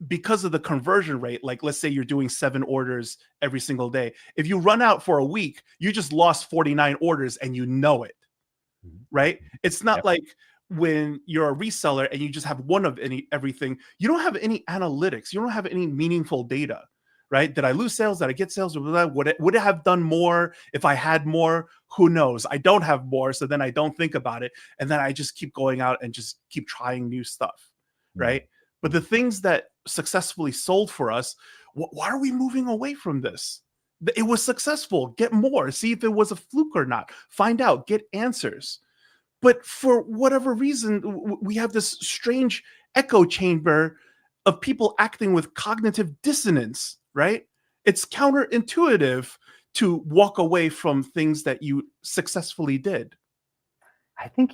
because of the conversion rate, like let's say you're doing 7 orders every single day, if you run out for a week, you just lost 49 orders and you know it,
Mhm.
right? It's not
Yep.
like when you're a reseller and you just have one of everything, you don't have any analytics, you don't have any meaningful data, right? Did I lose sales? Did I get sales? Would it have done more if I had more? Who knows? I don't have more, so then I don't think about it, and then I just keep going out and just keep trying new stuff,
Mhm.
right? But the things that successfully sold for us, why are we moving away from this? It was successful. Get more. See if it was a fluke or not. Find out. Get answers. But for whatever reason, we have this strange echo chamber of people acting with cognitive dissonance, right? It's counterintuitive to walk away from things that you successfully did.
I think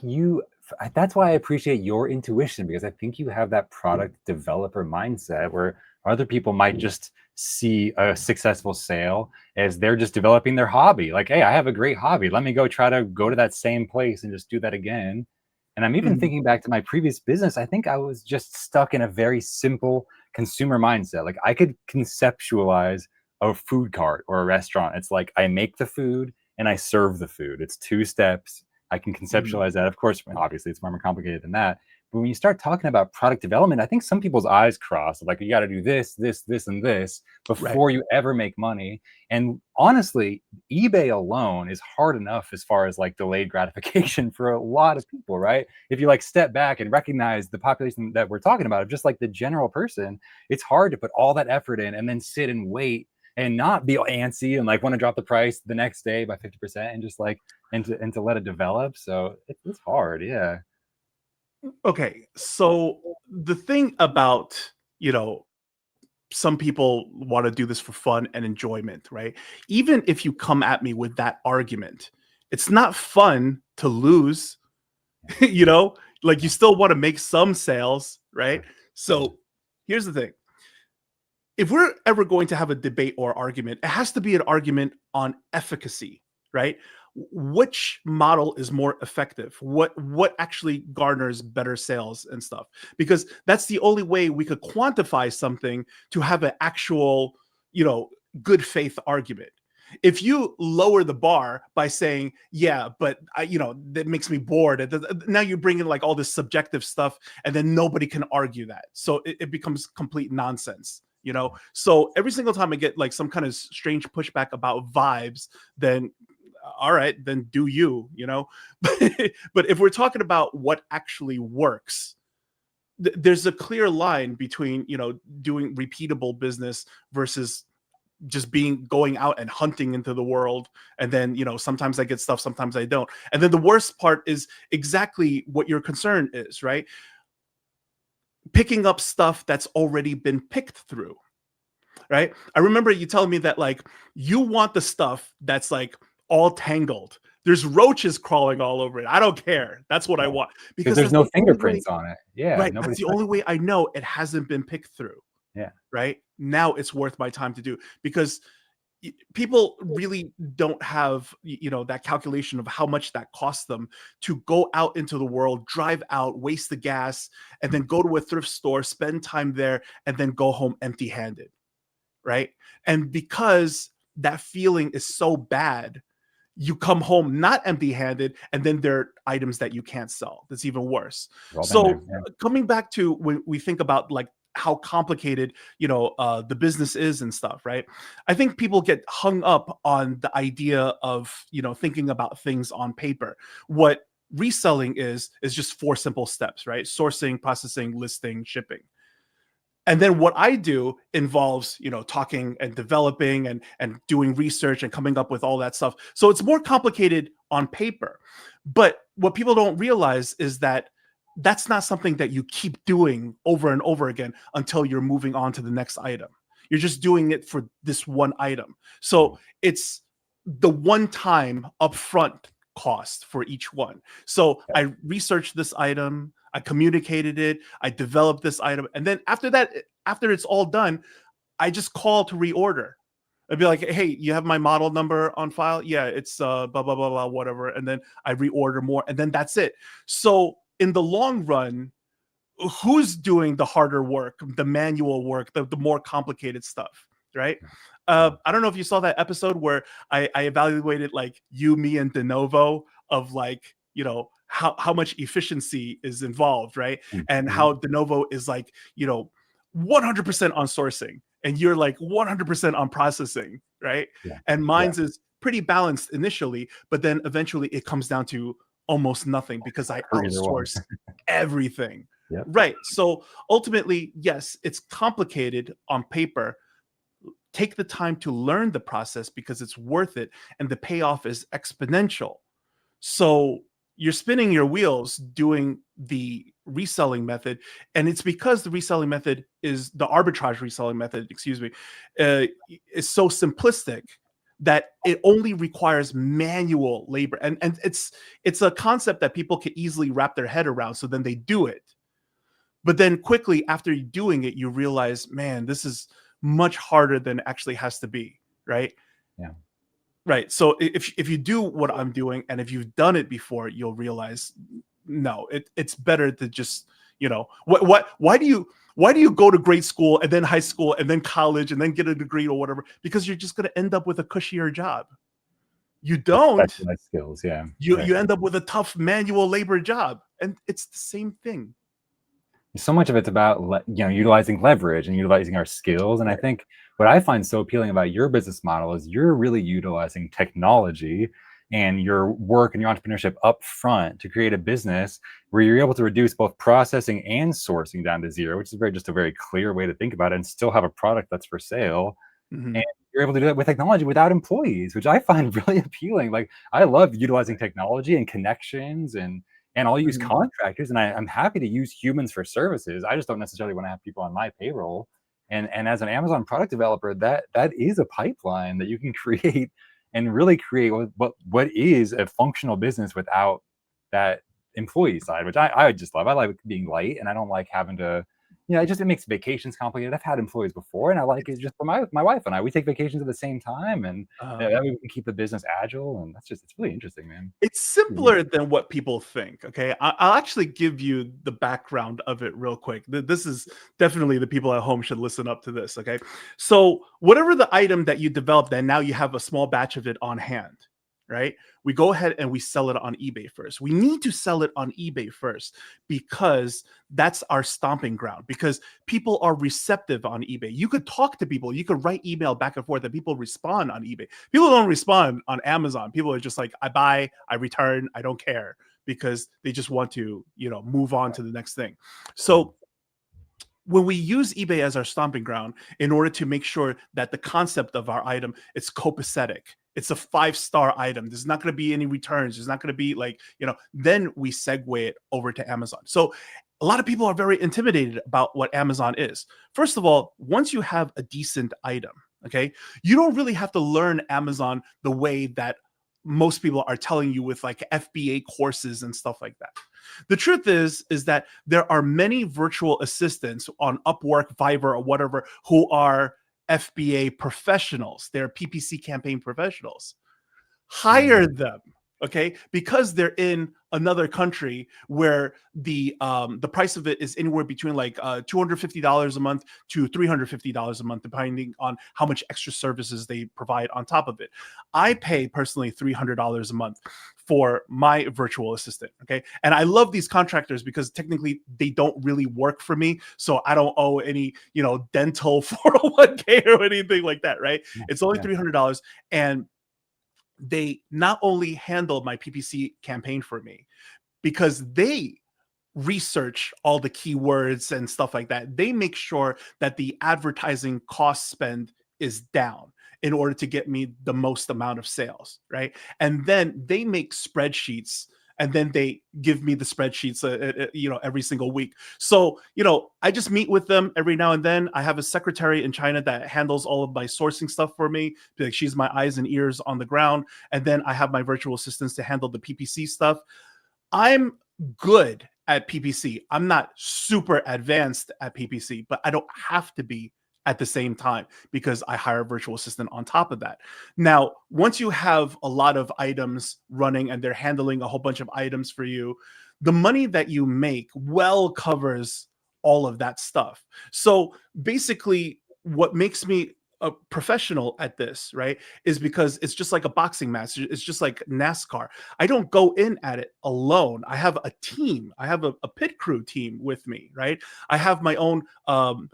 that's why I appreciate your intuition, because I think you have that product developer mindset where other people might just see a successful sale as they're just developing their hobby. Like, hey, I have a great hobby. Let me go try to go to that same place and just do that again. And I'm even
Mhm.
thinking back to my previous business. I think I was just stuck in a very simple consumer mindset. Like, I could conceptualize a food cart or a restaurant. It's like I make the food and I serve the food. It's 2 steps. I can
Mhm.
conceptualize that. Of course, obviously, it's far more complicated than that. But when you start talking about product development, I think some people's eyes cross. Like, you got to do this, this, this, and this
Right.
before you ever make money. And honestly, eBay alone is hard enough as far as like delayed gratification for a lot of people, right? If you like step back and recognize the population that we're talking about, of just like the general person, it's hard to put all that effort in and then sit and wait and not be antsy and like want to drop the price the next day by 50% and just like and to let it develop. So it's hard, yeah.
Okay. So the thing about, some people want to do this for fun and enjoyment, right? Even if you come at me with that argument, it's not fun to lose, you know? Like, you
Yeah,
still want to make some sales, right?
sure.
So here's the thing. If we're ever going to have a debate or argument, it has to be an argument on efficacy, right? Which model is more effective? What actually garners better sales and stuff? Because that's the only way we could quantify something to have an actual, good faith argument. If you lower the bar by saying, yeah, but that makes me bored. Now you bring in like all this subjective stuff, and then nobody can argue that. So it becomes complete nonsense. So every single time I get like some kind of strange pushback about vibes, then all right, then do you. But if we're talking about what actually works, there's a clear line between doing repeatable business versus just going out and hunting into the world. And then, sometimes I get stuff, sometimes I don't. And then the worst part is exactly what your concern is, right? Picking up stuff that's already been picked through, right? I remember you telling me that like you want the stuff that's like all tangled. There's roaches crawling all over it. I don't care. That's what I
Yeah.
want,
Because
because
there's
that's
no
the only way.
fingerprints on it. Yeah,
Right. That's
nobody's
the only
touched
way
it.
I know it hasn't been picked through.
Yeah.
Right now, it's worth my time to do, because people really don't have that calculation of how much that costs them to go out into the world, drive out, waste the gas, and then go to a thrift store, spend time there, and then go home empty handed, right? And because that feeling is so bad, you come home not empty handed, and then there are items that you can't sell. That's even worse.
We've all been there.
So
Yeah.
coming back to when we think about like how complicated the business is and stuff, right? I think people get hung up on the idea of thinking about things on paper. What reselling is just 4 simple steps, right? Sourcing, processing, listing, shipping. And then what I do involves talking and developing and doing research and coming up with all that stuff. So it's more complicated on paper. But what people don't realize is that that's not something that you keep doing over and over again until you're moving on to the next item. You're just doing it for this one item. So it's the one time upfront cost for each one. So
Yeah.
I researched this item, I communicated it, I developed this item, and then after that, after it's all done, I just call to reorder. I'd be like, hey, you have my model number on file? Yeah, it's blah, blah, blah, blah, whatever. And then I reorder more, and then that's it. So in the long run, who's doing the harder work, the manual work, the more complicated stuff, right? I don't know if you saw that episode where I evaluated like you, me, and de novo of like, how much efficiency is involved, right? And
Mm-hmm.
how de novo is like, 100% on sourcing, and you're like 100% on processing, right?
Yeah.
And
Yeah.
mine's is pretty balanced initially, but then eventually it comes down to almost nothing because I
Or either one.
outsource everything.
Yep.
Right. So ultimately, yes, it's complicated on paper. Take the time to learn the process because it's worth it, and the payoff is exponential. So you're spinning your wheels doing the reselling method, and it's because the reselling method is the arbitrage reselling method, excuse me, is so simplistic that it only requires manual labor, and it's a concept that people can easily wrap their head around. So then they do it, but then quickly after doing it, you realize, man, this is much harder than it actually has to be, right?
Yeah.
Right. So if you do what I'm doing, and if you've done it before, you'll realize no, it's better to just, why do you go to grade school and then high school and then college and then get a degree or whatever? Because you're just going to end up with a cushier job. You
With
don't.
specialized skills. Yeah.
You
Right.
you end up with a tough manual labor job, and it's the same thing.
So much of it's about utilizing leverage and utilizing our skills. And I
Right.
think what I find so appealing about your business model is you're really utilizing technology and your work and your entrepreneurship up front to create a business where you're able to reduce both processing and sourcing down to zero, which is just a very clear way to think about it, and still have a product that's for sale. And
Mhm.
you're able to do that with technology without employees, which I find really appealing. Like I love utilizing
Right.
technology and connections, and I'll use
Mhm.
contractors, and I'm happy to use humans for services. I just don't necessarily want to have people on my payroll. And as an Amazon product developer, that is a pipeline that you can create and really create what is a functional business without that employee side, which I just love. I like being light, and I don't like having to, it makes vacations complicated. I've had employees before, and I like it
It's
just for my wife and I. We take vacations at the same time, and
uh
that way we can keep the business agile. And it's really interesting, man.
It's simpler than what people think. Okay, I'll actually give you the background of it real quick. This is definitely the people at home should listen up to this. Okay, so whatever the item that you developed, and now you have a small batch of it on hand, right? We go ahead and we sell it on eBay first. We need to sell it on eBay first because that's our stomping ground. Because people are receptive on eBay. You could talk to people, you could write email back and forth, and people respond on eBay. People don't respond on Amazon. People are just like, I buy, I return, I don't care, because they just want to, move on to the next thing.
Yeah.
So when we use eBay as our stomping ground in order to make sure that the concept of our item is copacetic, it's a 5-star item, there's not going to be any returns, there's not going to be like, then we segue it over to Amazon. So a lot of people are very intimidated about what Amazon is. First of all, once you have a decent item, okay, you don't really have to learn Amazon the way that most people are telling you with like FBA courses and stuff like that. The truth is that there are many virtual assistants on Upwork, Fiverr, or whatever who are FBA professionals. They're PPC campaign professionals. Hire them, okay? Because they're in another country where the price of it is anywhere between like $250 a month to $350 a month, depending on how much extra services they provide on top of it. I pay personally $300 a month for my virtual assistant, okay? And I love these contractors because technically they don't really work for me, so I don't owe any, dental 401k or anything like that, right? It's only $300, and they not only handle my PPC campaign for me because they research all the keywords and stuff like that. They make sure that the advertising cost spend is down in order to get me the most amount of sales, right? And then they make spreadsheets, and then they give me the spreadsheets, every single week. So, I just meet with them every now and then. I have a secretary in China that handles all of my sourcing stuff for me. Like, she's my eyes and ears on the ground. And then I have my virtual assistants to handle the PPC stuff. I'm good at PPC. I'm not super advanced at PPC, but I don't have to be at the same time because I hire a virtual assistant on top of that. Now, once you have a lot of items running and they're handling a whole bunch of items for you, the money that you make well covers all of that stuff. So basically, what makes me a professional at this, right, is because it's just like a boxing match. It's just like NASCAR. I don't go in at it alone. I have a team. I have a pit crew team with me, right? I have my own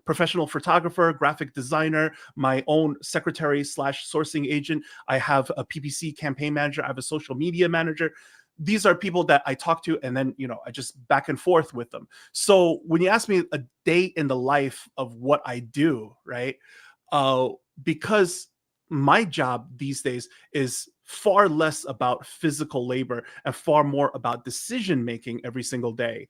professional photographer, graphic designer, my own secretary slash sourcing agent. I have a PPC campaign manager. I have a social media manager. These are people that I talk to, and then, I just back and forth with them. So when you ask me a day in the life of what I do, right? Because my job these days is far less about physical labor and far more about decision making every single day.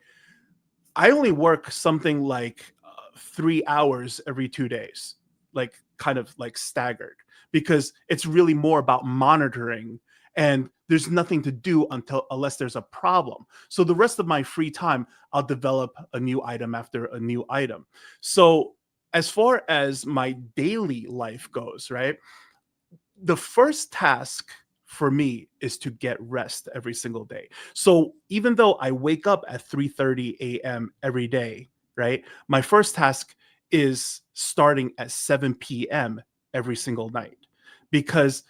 I only work something like 3 hours every 2 days, like kind of like staggered, because it's really more about monitoring, and there's nothing to do unless there's a problem. So the rest of my free time, I'll develop a new item after a new item. So as far as my daily life goes, right? The first task for me is to get rest every single day. So even though I wake up at 3:30 a.m. every day, right? My first task is starting at 7 p.m. every single night. Because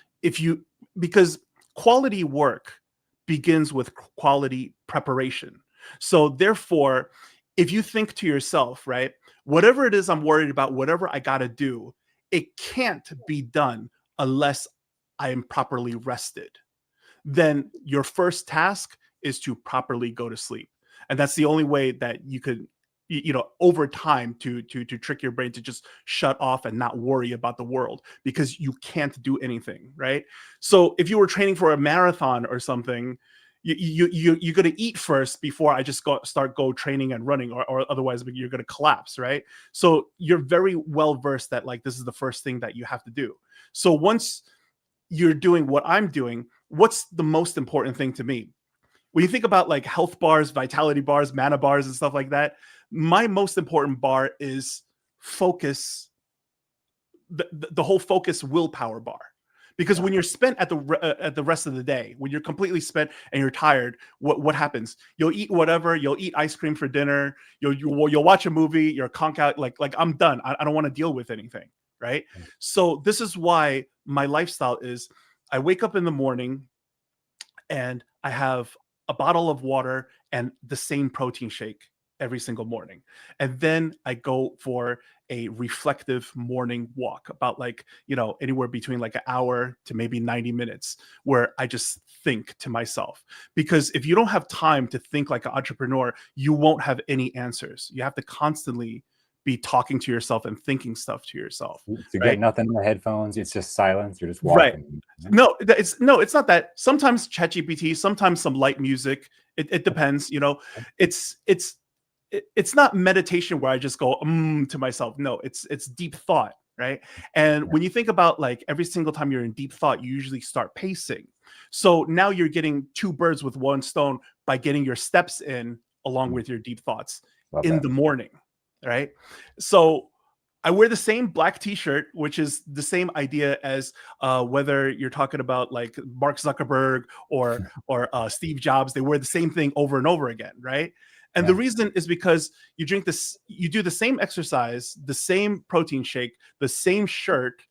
because quality work begins with quality preparation. So therefore, if you think to yourself, right, whatever it is I'm worried about, whatever I got to do, it can't be done unless I am properly rested. Then your first task is to properly go to sleep. And that's the only way that you could, over time, to trick your brain to just shut off and not worry about the world, because you can't do anything, right? So if you were training for a marathon or something, you're going to eat first before I just start training and running, or otherwise you're going to collapse, right? So you're very well versed that like this is the first thing that you have to do. So once you're doing what I'm doing, what's the most important thing to me? When you think about like health bars, vitality bars, mana bars, and stuff like that, my most important bar is focus, the whole focus willpower bar. Because when you're spent at the rest of the day, when you're completely spent and you're tired, what happens? You'll eat whatever. You'll eat ice cream for dinner. You'll watch a movie. You're conk out. Like I'm done. I don't want to deal with anything, right? So this is why my lifestyle is: I wake up in the morning and I have a bottle of water and the same protein shake every single morning. And then I go for a reflective morning walk, about like, anywhere between like an hour to maybe 90 minutes, where I just think to myself. Because if you don't have time to think like an entrepreneur, you won't have any answers. You have to constantly be talking to yourself and thinking stuff to yourself,
You get
right?
nothing in the headphones. It's just silence. You're just
Right.
walking.
No, it's not that. Sometimes ChatGPT, sometimes some light music. It depends, It's it's it's not meditation where I just go to myself. No, it's deep thought, right? And when you think about like every single time you're in deep thought, you usually start pacing. So now you're getting two birds with one stone by getting your steps in along with your deep thoughts
Love
in
that.
the morning, right? So I wear the same black T-shirt, which is the same idea as whether you're talking about like Mark Zuckerberg or Steve Jobs. They wear the same thing over and over again, right? And the
Yeah.
reason is because you do the same exercise, the same protein shake, the same shirt,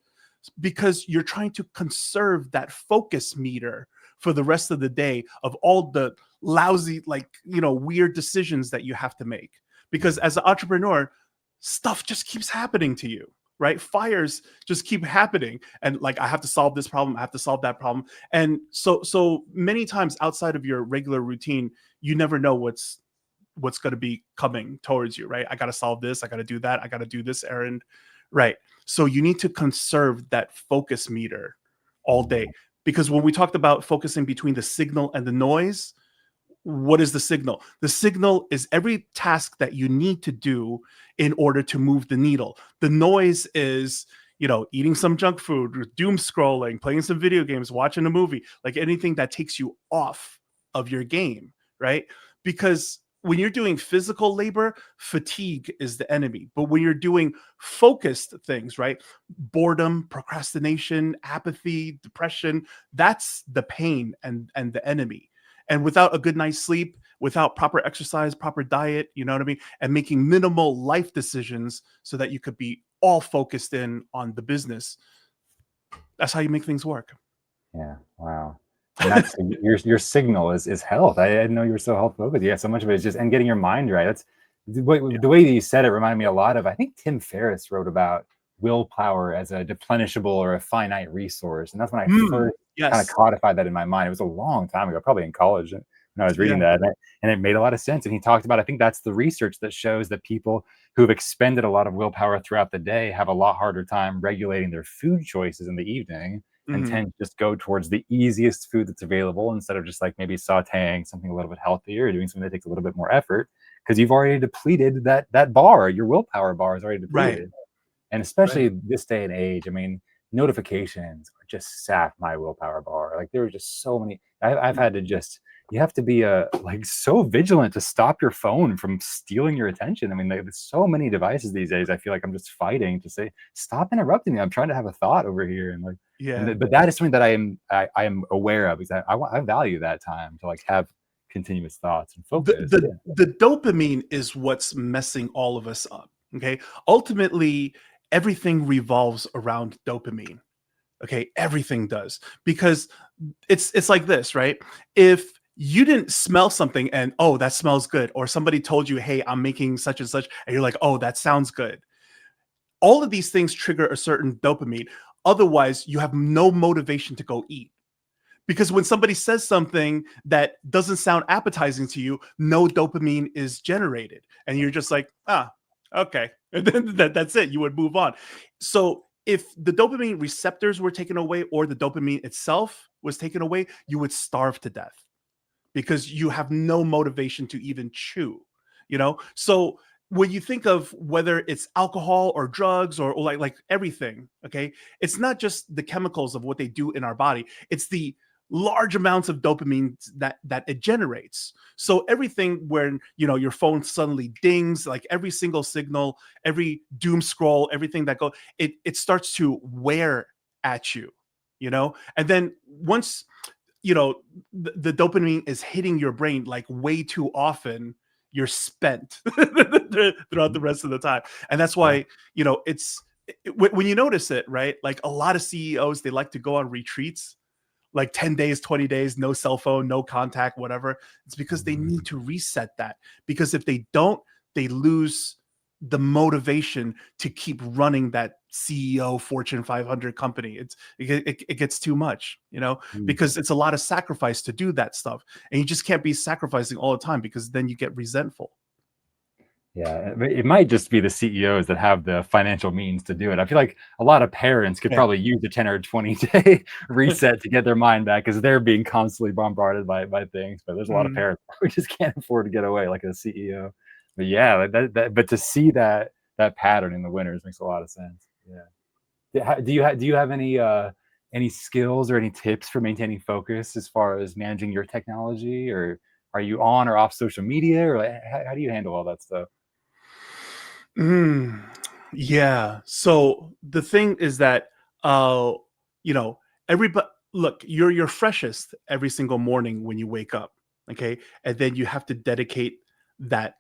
because you're trying to conserve that focus meter for the rest of the day of all the lousy, like, weird decisions that you have to make. Because as an entrepreneur, stuff just keeps happening to you, right? Fires just keep happening. And like, I have to solve this problem, I have to solve that problem. And so many times outside of your regular routine, you never know what's going to be coming towards you, right? I got to solve this, I got to do that, I got to do this errand, right? So you need to conserve that focus meter all day, because when we talked about focusing between the signal and the noise, what is the signal? The signal is every task that you need to do in order to move the needle. The noise is, eating some junk food, doom scrolling, playing some video games, watching a movie, like anything that takes you off of your game, right? Because when you're doing physical labor, fatigue is the enemy. But when you're doing focused things, right? Boredom, procrastination, apathy, depression, that's the pain and the enemy. And without a good night's sleep, without proper exercise, proper diet, you know what I mean? And making minimal life decisions so that you could be all focused in on the business. That's how you make things work.
Yeah. Wow. And that's your signal is health. I didn't know you were so health focused. Yeah, so much of it is just and getting your mind right. That's
Yeah.
the way that you said it reminded me a lot of, I think Tim Ferriss wrote about willpower as a deplenishable or a finite resource. And that's when I first kind of
Yes.
codified that in my mind. It was a long time ago, probably in college when I was
Yeah.
reading that. And it made a lot of sense. And he talked about, I think that's the research that shows that people who've expended a lot of willpower throughout the day have a lot harder time regulating their food choices in the evening and
Mhm.
tend to just go towards the easiest food that's available instead of just like maybe sauteing something a little bit healthier or doing something that takes a little bit more effort because you've already depleted that bar. Your willpower bar is already
Right.
depleted. And
Right.
especially this day and age, I mean, notifications just sap my willpower bar. Like there were just so many. I've had to just you have to be like so vigilant to stop your phone from stealing your attention. I mean, there's so many devices these days. I feel like I'm just fighting to say stop interrupting me. I'm trying to have a thought over here, and like,
Yeah.
but that is something that I am aware of because I value that time to like have continuous thoughts and
the
focus.
the
Yeah.
the dopamine is what's messing all of us up. Okay. Ultimately, everything revolves around dopamine. Okay, everything does, because it's like this, right? If you didn't smell something and, oh, that smells good, or somebody told you, hey, I'm making such and such, and you're like, oh, that sounds good, all of these things trigger a certain dopamine. Otherwise, you have no motivation to go eat, because when somebody says something that doesn't sound appetizing to you, no dopamine is generated, and you're just like, okay, and then that's it. You would move on. So if the dopamine receptors were taken away, or the dopamine itself was taken away, you would starve to death, because you have no motivation to even chew. So when you think of whether it's alcohol or drugs, or like everything, okay, it's not just the chemicals of what they do in our body, it's the large amounts of dopamine that it generates. So everything, when your phone suddenly dings, like every single signal, every doom scroll, everything that it starts to wear at you. And then once the dopamine is hitting your brain like way too often, you're spent throughout the
Mhm.
rest of the time. And that's
Yeah.
why when you notice it, right, like a lot of CEOs, they like to go on retreats, like 10 days, 20 days, no cell phone, no contact, whatever. It's because they need to reset that, because if they don't, they lose the motivation to keep running that CEO Fortune 500 company. It gets too much,
Mm.
because it's a lot of sacrifice to do that stuff, and you just can't be sacrificing all the time, because then you get resentful.
Yeah, it might just be the CEOs that have the financial means to do it. I feel like a lot of parents could
Yeah.
probably use a 10 or 20-day reset to get their mind back because they're being constantly bombarded by things. But there's a lot of
Mm.
parents who just can't afford to get away like a CEO. But yeah, but to see that pattern in the winners makes a lot of sense. Yeah. Do you have any skills or any tips for maintaining focus as far as managing your technology, or are you on or off social media, or like, how do you handle all that stuff?
Mm. Yeah. So the thing is that, uh, you know, everybody, look, you're freshest every single morning when you wake up. Okay. And then you have to dedicate that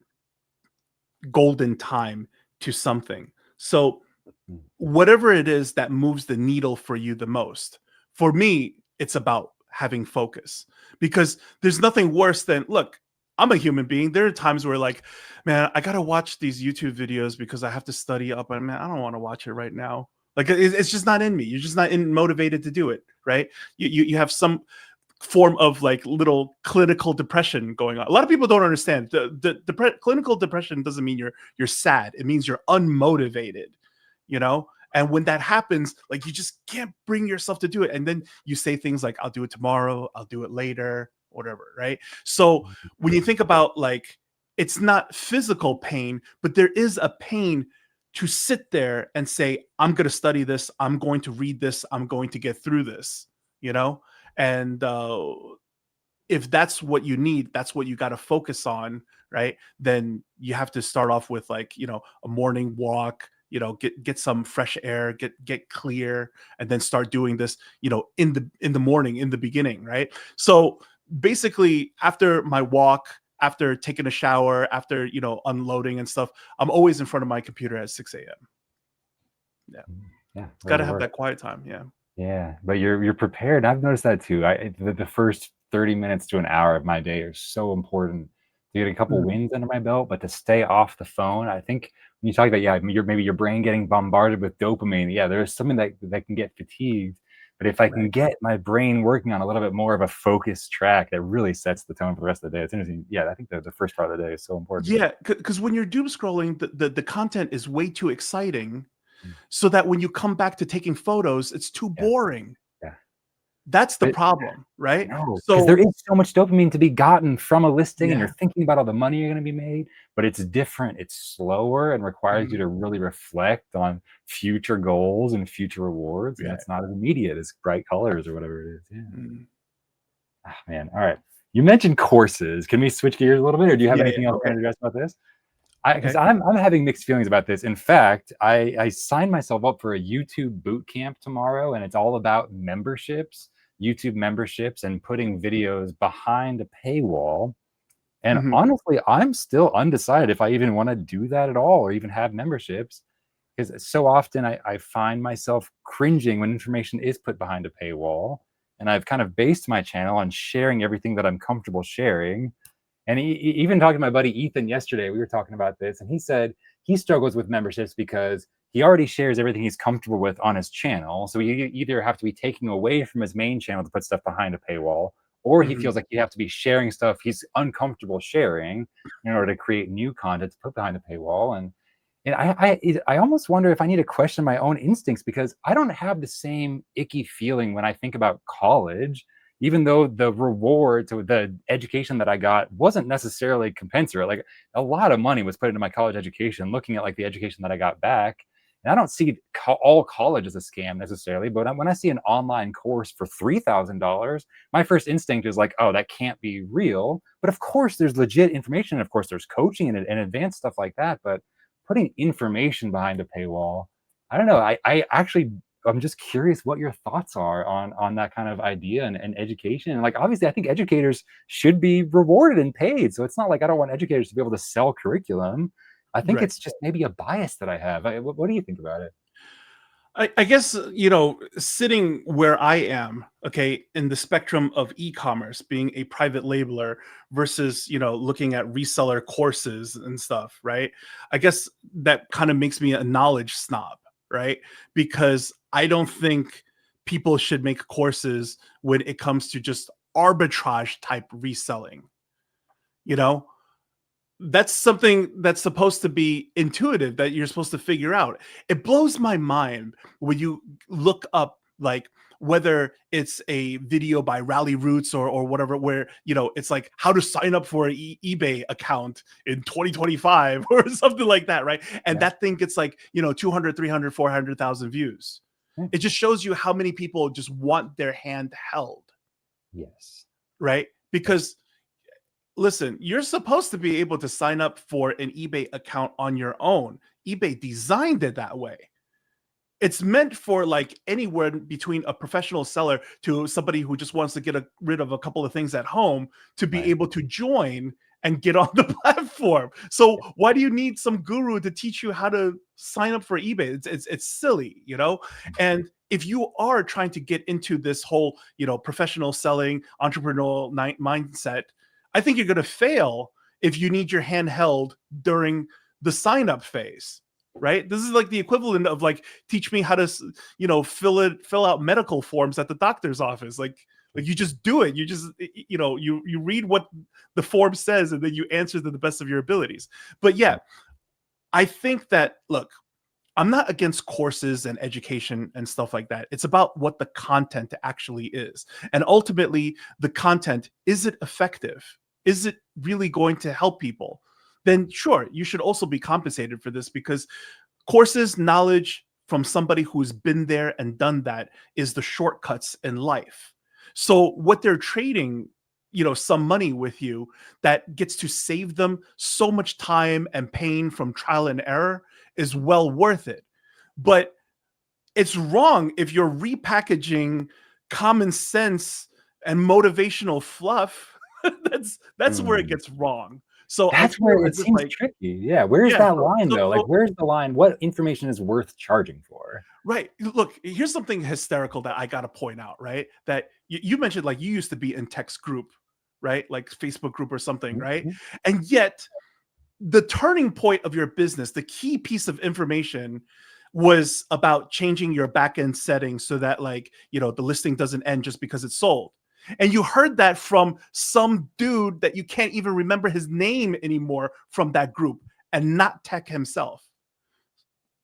golden time to something. So
Mm,
whatever it is that moves the needle for you the most. For me, it's about having focus, because there's nothing worse than, look, I'm a human being. There are times where, like, man, I got to watch these YouTube videos because I have to study up, and man, I don't want to watch it right now. Like, it's just not in me. You're just not motivated to do it, right? You have some form of like little clinical depression going on. A lot of people don't understand the clinical depression doesn't mean you're sad. It means you're unmotivated, you know. And when that happens, like, you just can't bring yourself to do it, and then you say things like, I'll do it tomorrow, I'll do it later, whatever, right? So when you think about, like, it's not physical pain, but there is a pain to sit there and say, I'm going to study this, I'm going to read this, I'm going to get through this, you know. And if that's what you need, that's what you got to focus on, right? Then you have to start off with, like, a morning walk, get some fresh air, get clear, and then start doing this, in the morning, in the beginning, right? So basically, after my walk, after taking a shower, after unloading and stuff, I'm always in front of my computer at 6 a.m. Yeah,
mm, yeah,
it's got
ready
to
to
have
work.
that quiet time. Yeah.
Yeah, but you're prepared. I've noticed that too. The first 30 minutes to an hour of my day are so important to get a couple
Mhm.
wins under my belt, but to stay off the phone, I think when you talk about, yeah, maybe your brain getting bombarded with dopamine, yeah, there's something that can get fatigued. But if I can
Right.
get my brain working on a little bit more of a focused track, that really sets the tone for the rest of the day. It's interesting. Yeah, I think the first part of the day is so important.
Yeah, because when you're doom scrolling, the content is way too exciting,
Mm,
so that when you come back to taking photos, it's too
yeah,
boring.
yeah.
That's the
But
problem,
I
right?
know, because there
So
is so much dopamine to be gotten from a listing, and you're
yeah.
thinking about all the money you're gonna be made, but it's different, it's slower and requires you
Mhm.
to really reflect on future goals and future rewards, and
Yeah.
it's not as immediate as bright colors or whatever it is, yeah.
Mhm.
Ah, man, alright. You mentioned courses. Can we switch gears a little bit, or do you have
Yeah, yeah.
anything else you
Okay.
wanna address about this? Because
Okay.
I'm having mixed feelings about this. In fact, I signed myself up for a YouTube boot camp tomorrow, and it's all about memberships, YouTube memberships, and putting videos behind a paywall. And
Mhm.
honestly, I'm still undecided if I even want to do that at all or even have memberships. Because so often I find myself cringing when information is put behind a paywall. And I've kind of based my channel on sharing everything that I'm comfortable sharing, and even talking to my buddy Ethan yesterday, we were talking about this, and he said he struggles with memberships because he already shares everything he's comfortable with on his channel. So you either have to be taking away from his main channel to put stuff behind a paywall, or he
Mhm.
feels like you have to be sharing stuff he's uncomfortable sharing in order to create new content to put behind the paywall. And I almost wonder if I need to question my own instincts because I don't have the same icky feeling when I think about college, even though the reward to the education that I got wasn't necessarily commensurate. Like a lot of money was put into my college education, looking at like the education that I got back. And I don't see all college as a scam necessarily, but when I see an online course for $3,000, my first instinct is like, oh, that can't be real. But of course, there's legit information. Of course, there's coaching and advanced stuff like that. But putting information behind a paywall, I don't know. I actually I'm just curious what your thoughts are on that kind of idea and education. And like obviously, I think educators should be rewarded and paid. So it's not like I don't want educators to be able to sell curriculum. I think
Right.
it's just maybe a bias that I have. What do you think about it?
I guess, sitting where I am, okay, in the spectrum of e-commerce, being a private labeler versus, looking at reseller courses and stuff, right? I guess that kind of makes me a knowledge snob, right? Because I don't think people should make courses when it comes to just arbitrage type reselling, you know? that's something that's supposed to be intuitive, that you're supposed to figure out. It blows my mind when you look up, like, whether it's a video by Rally Roots or whatever, where it's like how to sign up for an eBay account in 2025 or something like that, right? And
Yeah.
that thing gets like 200, 300, 400,000 views.
Yeah.
It just shows you how many people just want their hand held,
Yes.
right? Because listen, you're supposed to be able to sign up for an eBay account on your own. eBay designed it that way. It's meant for like anywhere between a professional seller to somebody who just wants to get rid of a couple of things at home to be
Right.
able to join and get on the platform. So why do you need some guru to teach you how to sign up for eBay? It's silly, And if you are trying to get into this whole, professional selling, entrepreneurial mindset, I think you're going to fail if you need your hand held during the sign up phase, right? This is like the equivalent of like, teach me how to, fill out medical forms at the doctor's office. Like you just do it. You just, you read what the form says and then you answer to the best of your abilities. But yeah, I think that, look, I'm not against courses and education and stuff like that. It's about what the content actually is. And ultimately, the content, is it effective? Is it really going to help people? Then sure, you should also be compensated for this, because courses, knowledge from somebody who's been there and done that is the shortcuts in life. So what they're trading, some money with you that gets to save them so much time and pain from trial and error is well worth it. But it's wrong if you're repackaging common sense and motivational fluff. that's where it
Mm.
gets wrong. So I
That's
feel
where it
as if,
seems
like,
tricky. Yeah. Where's
yeah,
that line
so,
though? Like,
so
where's the line? What information is worth charging for?
right. Look, here's something hysterical that I got to point out, right? That you mentioned, like, you used to be in text group, right? Like Facebook group or something, right?
Mhm.
And yet the turning point of your business, the key piece of information, was about changing your backend settings so that, like, the listing doesn't end just because it's sold. And you heard that from some dude that you can't even remember his name anymore from that group, and not tech himself.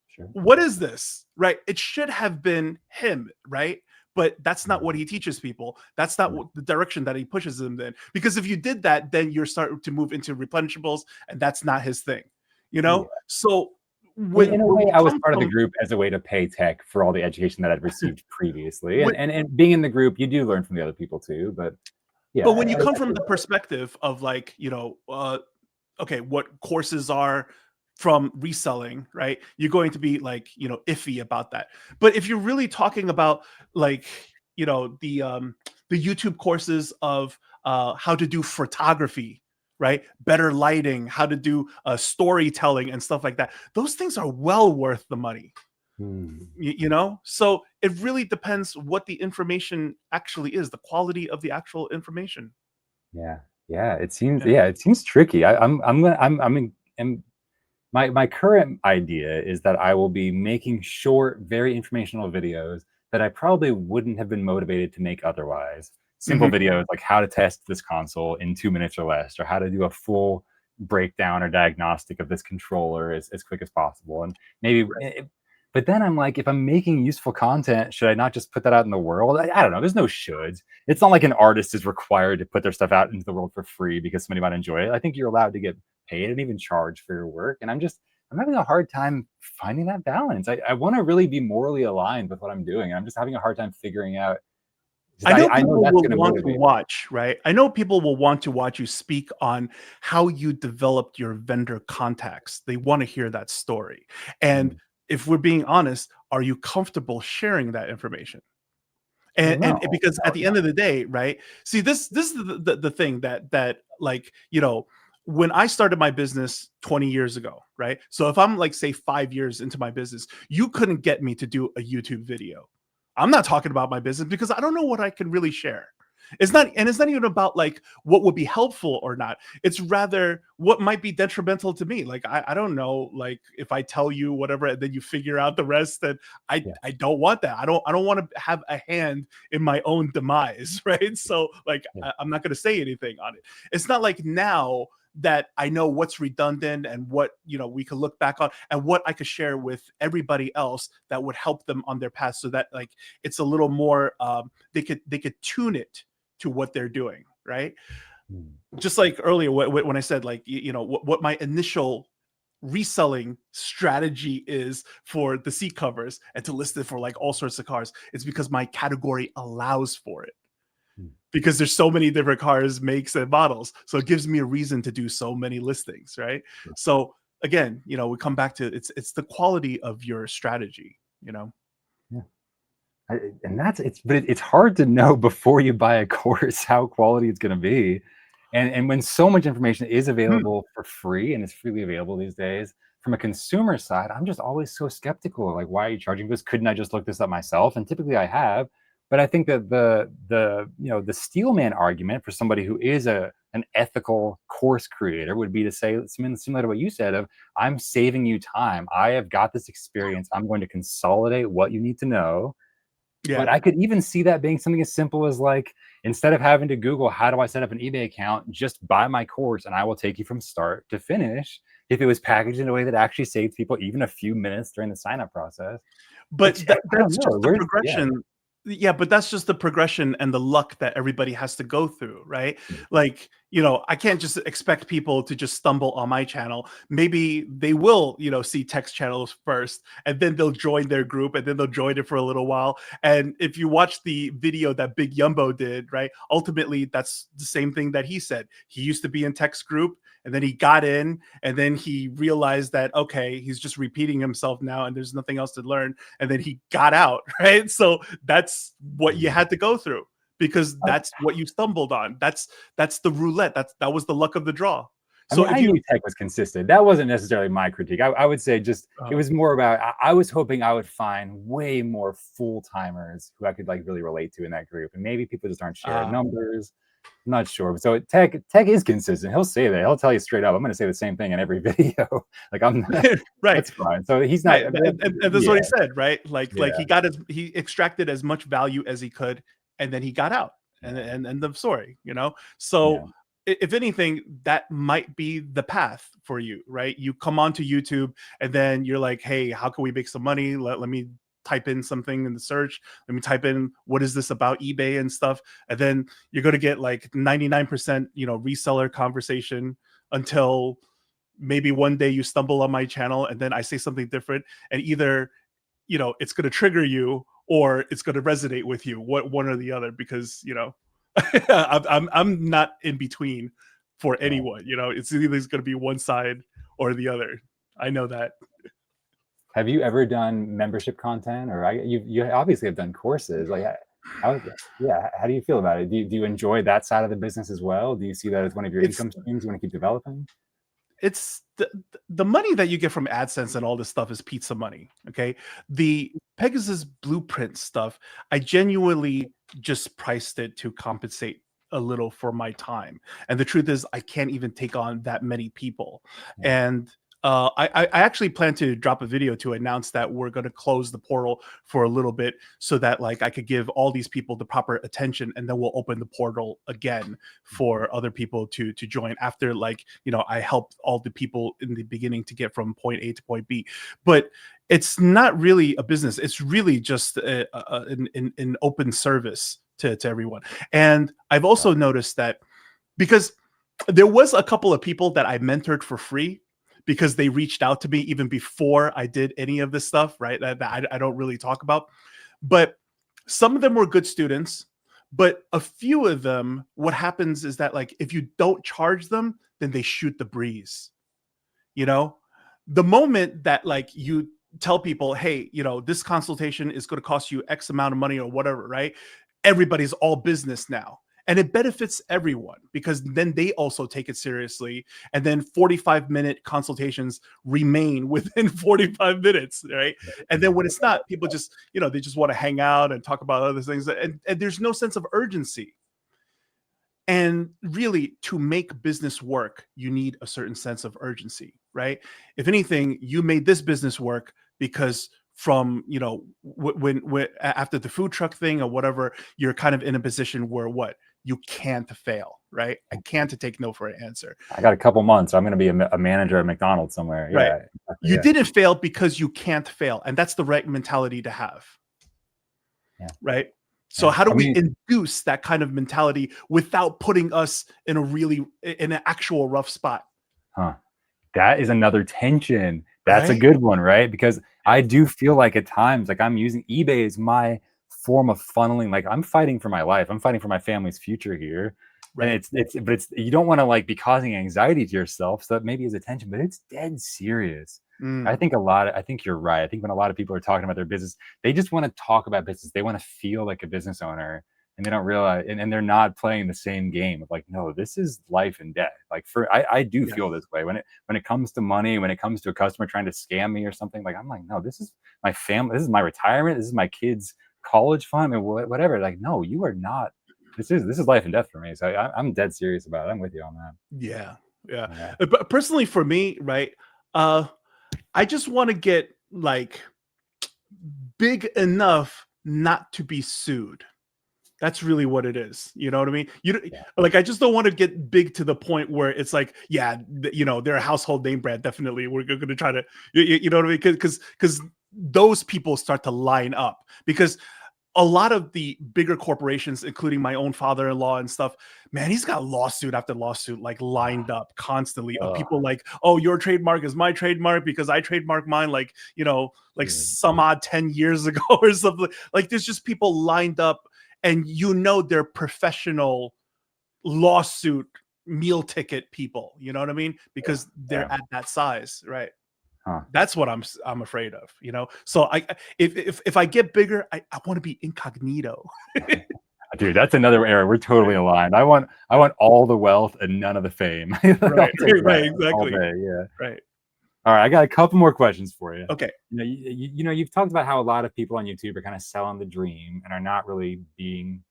Sure.
What is this, right? It should have been him, right? But that's not what he teaches people. That's not
Right.
what the direction that he pushes them in. Because if you did that, then you're starting to move into replenishables, and that's not his thing,
Yeah.
So
In
when
a
when
way,
we
I was
come
part of the
from
group as a way to pay tech for all the education that I'd received previously. And
when,
and being in the group, you do learn from the other people too. But yeah,
but when you come
I
from
see
the
that.
perspective of, like, okay, what courses are from reselling, right? You're going to be like, iffy about that. But if you're really talking about, like, the YouTube courses of how to do photography, right? Better lighting, how to do storytelling and stuff like that. Those things are well worth the money.
Hmm.
So it really depends what the information actually is, the quality of the actual information.
Yeah. Yeah. It seems.
Yeah.
Yeah. It seems tricky. I'm gonna. I'm my current idea is that I will be making short, very informational videos that I probably wouldn't have been motivated to make otherwise. Simple
Mhm.
videos like how to test this console in 2 minutes or less, or how to do a full breakdown or diagnostic of this controller as quick as possible. And maybe, but then I'm like, if I'm making useful content, should I not just put that out in the world? I don't know. There's no shoulds. It's not like an artist is required to put their stuff out into the world for free because somebody might enjoy it. I think you're allowed to get paid and even charge for your work. And I'm having a hard time finding that balance. I want to really be morally aligned with what I'm doing. I'm just having a hard time figuring out
I
because
know
I know
people
that's
will
going to
want to
motivate me.
watch, right? I know people will want to watch you speak on how you developed your vendor contacts. They want to hear that story. And
Mm.
if we're being honest, are you comfortable sharing that information? And
No,
because at
no,
the
no.
end of the day, right? See, this is the thing that, like, when I started my business 20 years ago, right? So if I'm, like, say 5 years into my business, you couldn't get me to do a YouTube video. I'm not talking about my business because I don't know what I can really share. It's not even about, like, what would be helpful or not. It's rather what might be detrimental to me. Like, I don't know, like, if I tell you whatever and then you figure out the rest, then I
Yes,
don't want that. I don't want to have a hand in my own demise, right? So, like,
yes,
I'm not going to say anything on it. It's not like now that I know what's redundant and what, we could look back on, and what I could share with everybody else that would help them on their path, so that like it's a little more, they could tune it to what they're doing, right?
Mm.
Just like earlier when I said, like, what my initial reselling strategy is for the seat covers and to list it for like all sorts of cars, it's because my category allows for it,
Mm.
because there's so many different cars, makes, and models, so it gives me a reason to do so many listings, right? So again, we come back to, it's the quality of your strategy,
Yeah. And it's hard to know before you buy a course how quality it's going to be. And when so much information is
Hmm.
available for free, and it's freely available these days, from a consumer side, I'm just always so skeptical. Like, why are you charging this? Couldn't I just look this up myself? And typically I have. But I think that the steelman argument for somebody who is an ethical course creator would be to say something similar to what you said of, I'm saving you time. I have got this experience. I'm going to consolidate what you need to know. But
Yeah.
I could even see that being something as simple as, like, instead of having to Google, how do I set up an eBay account? Just buy my course and I will take you from start to finish. If it was packaged in a way that actually saves people even a few minutes during the sign up process.
But
I don't
that's
know.
just the
Where's, yeah.
progression. Yeah, but that's just the progression and the luck that everybody has to go through, right? Like, I can't just expect people to just stumble on my channel. Maybe they will, see text channels first, and then they'll join their group, and then they'll join it for a little while. And if you watch the video that Big Yumbo did, right? Ultimately, that's the same thing that he said. He used to be in text group, and then he got in, and then he realized that, okay, he's just repeating himself now, and there's nothing else to learn, and then he got out, right? So that's what you had to go through, because that's what you stumbled on. That's the roulette. That was the luck of the draw.
I
So
mean,
if
I
you,
knew tech was consistent. That wasn't necessarily my critique. I would say just it was more about, I was hoping I would find way more full timers who I could like really relate to in that group, and maybe people just aren't sharing numbers. I'm not sure. So tech is consistent. He'll say that. He'll tell you straight up, I'm going to say the same thing in every video. Like, I'm not,
right,
that's fine. So he's not.
right, and that's
Yeah,
what he said, right? Like
yeah,
he extracted as much value as he could, and then he got out, and
yeah,
end of story,
yeah.
So if anything, that might be the path for you, right? You come onto YouTube, and then you're like, hey, how can we make some money? Let me type in something in the search. Let me type in, what is this about eBay and stuff, and then you're going to get like 99%, reseller conversation, until maybe one day you stumble on my channel, and then I say something different, and either, it's going to trigger you, or it's going to resonate with you, one or the other, because, I'm not in between for
Yeah.
anyone. It's either going to be one side or the other. I know that.
Have you ever done membership content, or you obviously have done courses? Like, how, yeah, how do you feel about it? Do you enjoy that side of the business as well? Do you see that as one of your
It's
income streams you want to keep developing?
it's the money that you get from AdSense and all this stuff is pizza money. Okay. The Pegasus blueprint stuff, I genuinely just priced it to compensate a little for my time. And the truth is, I can't even take on that many people.
Yeah.
And I actually plan to drop a video to announce that we're going to close the portal for a little bit, so that like I could give all these people the proper attention, and then we'll open the portal again for other people to join after, like, I helped all the people in the beginning to get from point A to point B. But it's not really a business. It's really just an open service to everyone. And I've also noticed that, because there was a couple of people that I mentored for free, because they reached out to me even before I did any of this stuff, right? That I don't really talk about. But some of them were good students, but a few of them, what happens is that, like, if you don't charge them, then they shoot the breeze. You know, the moment that like you tell people, hey, this consultation is going to cost you X amount of money or whatever, right? Everybody's all business now. And it benefits everyone, because then they also take it seriously. And then 45-minute consultations remain within 45 minutes, right? And then when it's not, people just, they just want to hang out and talk about other things. And there's no sense of urgency. And really, to make business work, you need a certain sense of urgency, right? If anything, you made this business work because from, when after the food truck thing or whatever, you're kind of in a position where what? you can't fail, right? I can't take no for an answer.
I got a couple months. I'm going to be a manager at McDonald's somewhere.
Right.
Yeah, exactly,
You
yeah,
didn't fail because you can't fail. And that's the right mentality to have.
yeah,
Right. So
yeah.
how do
I
we
mean,
induce that kind of mentality without putting us in an actual rough spot?
huh? That is another tension. That's a
Right.
good one, right? Because
Yeah.
I do feel like at times, like I'm using eBay as my form of funneling. Like I'm fighting for my life. I'm fighting for my family's future here. And
Right.
but it's, you don't want to like be causing anxiety to yourself. So that maybe is attention, but it's dead serious.
Mm,
I think you're right. I think when a lot of people are talking about their business, they just want to talk about business. They want to feel like a business owner, and they don't realize, and they're not playing the same game of like, no, this is life and death. Like I do
yes.
feel this way when it comes to money, when it comes to a customer trying to scam me or something. Like I'm like, no, this is my family, this is my retirement, this is my kids' college fund, and whatever. Like, no, you are not. This is life and death for me. So I'm dead serious about it. I'm with you on that.
Yeah. Yeah.
Yeah,
But personally for me, right? Uh I just want to get like big enough not to be sued. That's really what it is. You know what I mean?
yeah,
Like, I just don't want to get big to the point where it's like, yeah, they're a household name brand. Definitely, we're going to try to, you know what I mean? Because those people start to line up because a lot of the bigger corporations, including my own father-in-law and stuff, man, he's got lawsuit after lawsuit like lined up constantly of
ugh,
people like, oh, your trademark is my trademark because I trademarked mine like, like
dude,
some odd 10 years ago or something. Like there's just people lined up and they're professional lawsuit meal ticket people, you know what I mean?
yeah,
Because
yeah,
they're at that size, right?
huh.
That's what I'm afraid of, So if I get bigger, I want to be incognito.
Dude, that's another area we're totally aligned. I want all the wealth and none of the fame. I'll
Right,
take
right,
that all
exactly.
day. Yeah.
Right.
All right, I got a couple more questions for you.
Okay.
You've talked about how a lot of people on YouTube are kind of selling the dream and are not really being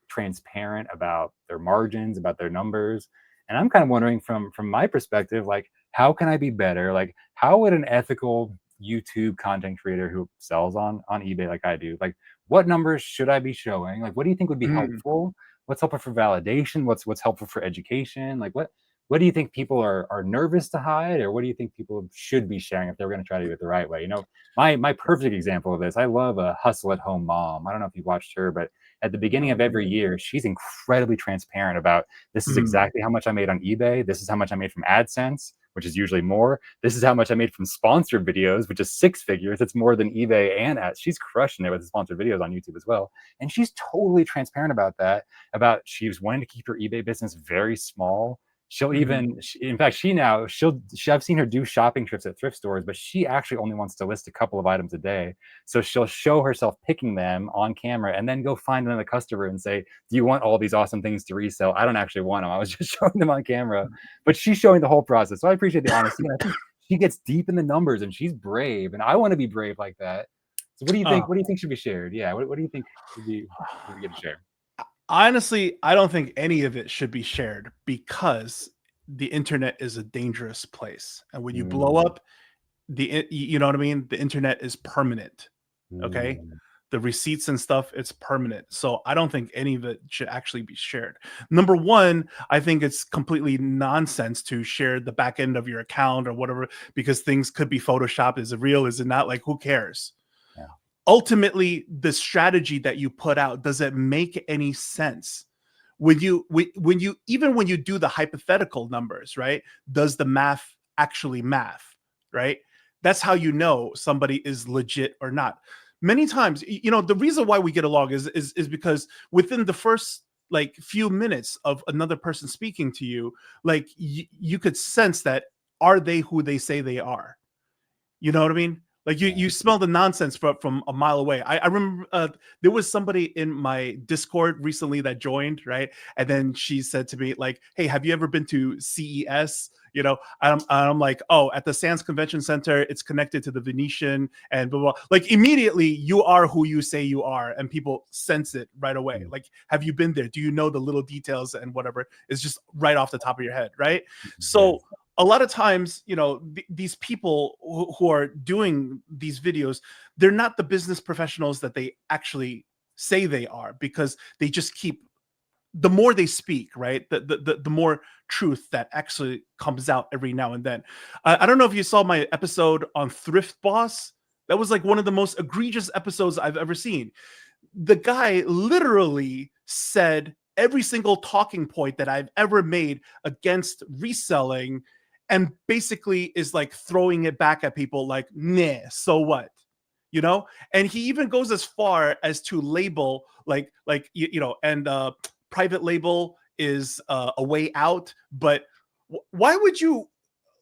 transparent about their margins, about their numbers. And I'm kind of wondering from my perspective, like, how can I be better? Like, how would an ethical YouTube content creator who sells on eBay like I do, like, what numbers should I be showing? Like, what do you think would be
Mm,
helpful? What's helpful for validation? What's helpful for education? Like, what do you think people are nervous to hide, or what do you think people should be sharing if they're going to try to do it the right way? My perfect example of this, I love a Hustle at Home mom. I don't know if you watched her, but at the beginning of
no.
every year, she's incredibly transparent about, this is
Mm,
exactly how much I made on eBay. This is how much I made from AdSense, which is usually more. This is how much I made from sponsored videos, which is six figures. It's more than eBay and ads. She's crushing it with the sponsored videos on YouTube as well. And she's totally transparent about that, about she was wanting to keep her eBay business very small. She'll
mhm,
even, in fact, I've seen her do shopping trips at thrift stores, but she actually only wants to list a couple of items a day. So she'll show herself picking them on camera and then go find another customer and say, do you want all these awesome things to resell? I don't actually want them. I was just showing them on camera, but she's showing the whole process. So I appreciate the honesty. And I think she gets deep in the numbers and she's brave. And I want to be brave like that. So what do you
uh,
think? What do you think should be shared? Yeah. What do you think should we get to share?
honestly, I don't think any of it should be shared because the internet is a dangerous place, and when you blow
Mm,
up, you know what I mean? The internet is permanent, okay?
mm,
The receipts and stuff, it's permanent. So I don't think any of it should actually be shared. Number one, I think it's completely nonsense to share the back end of your account or whatever because things could be photoshopped. Is it real? Is it not? Like, who cares?
yeah.
Ultimately, the strategy that you put out, does it make any sense? When you do the hypothetical numbers, right? Does the math actually math, right? That's how you know somebody is legit or not. Many times, the reason why we get along is because within the first like few minutes of another person speaking to you, like you could sense that, are they who they say they are? You know what I mean? Like you smell the nonsense from a mile away. I remember there was somebody in my Discord recently that joined, right? And then she said to me like, "Hey, have you ever been to CES?" I'm like, "Oh, at the Sands Convention Center, it's connected to the Venetian and blah blah." Like immediately, you are who you say you are, and people sense it right away.
Mm,
Like, have you been there? Do you know the little details and whatever? It's just right off the top of your head, right?
yeah.
So a lot of times, these people who are doing these videos, they're not the business professionals that they actually say they are because they just keep the more they speak, right, the more truth that actually comes out every now and then. I don't know if you saw my episode on Thrift Boss. That was like one of the most egregious episodes I've ever seen. The guy literally said every single talking point that I've ever made against reselling, and basically is like throwing it back at people like, nah, so what? You know? And he even goes as far as to label and private label is a way out, but why would you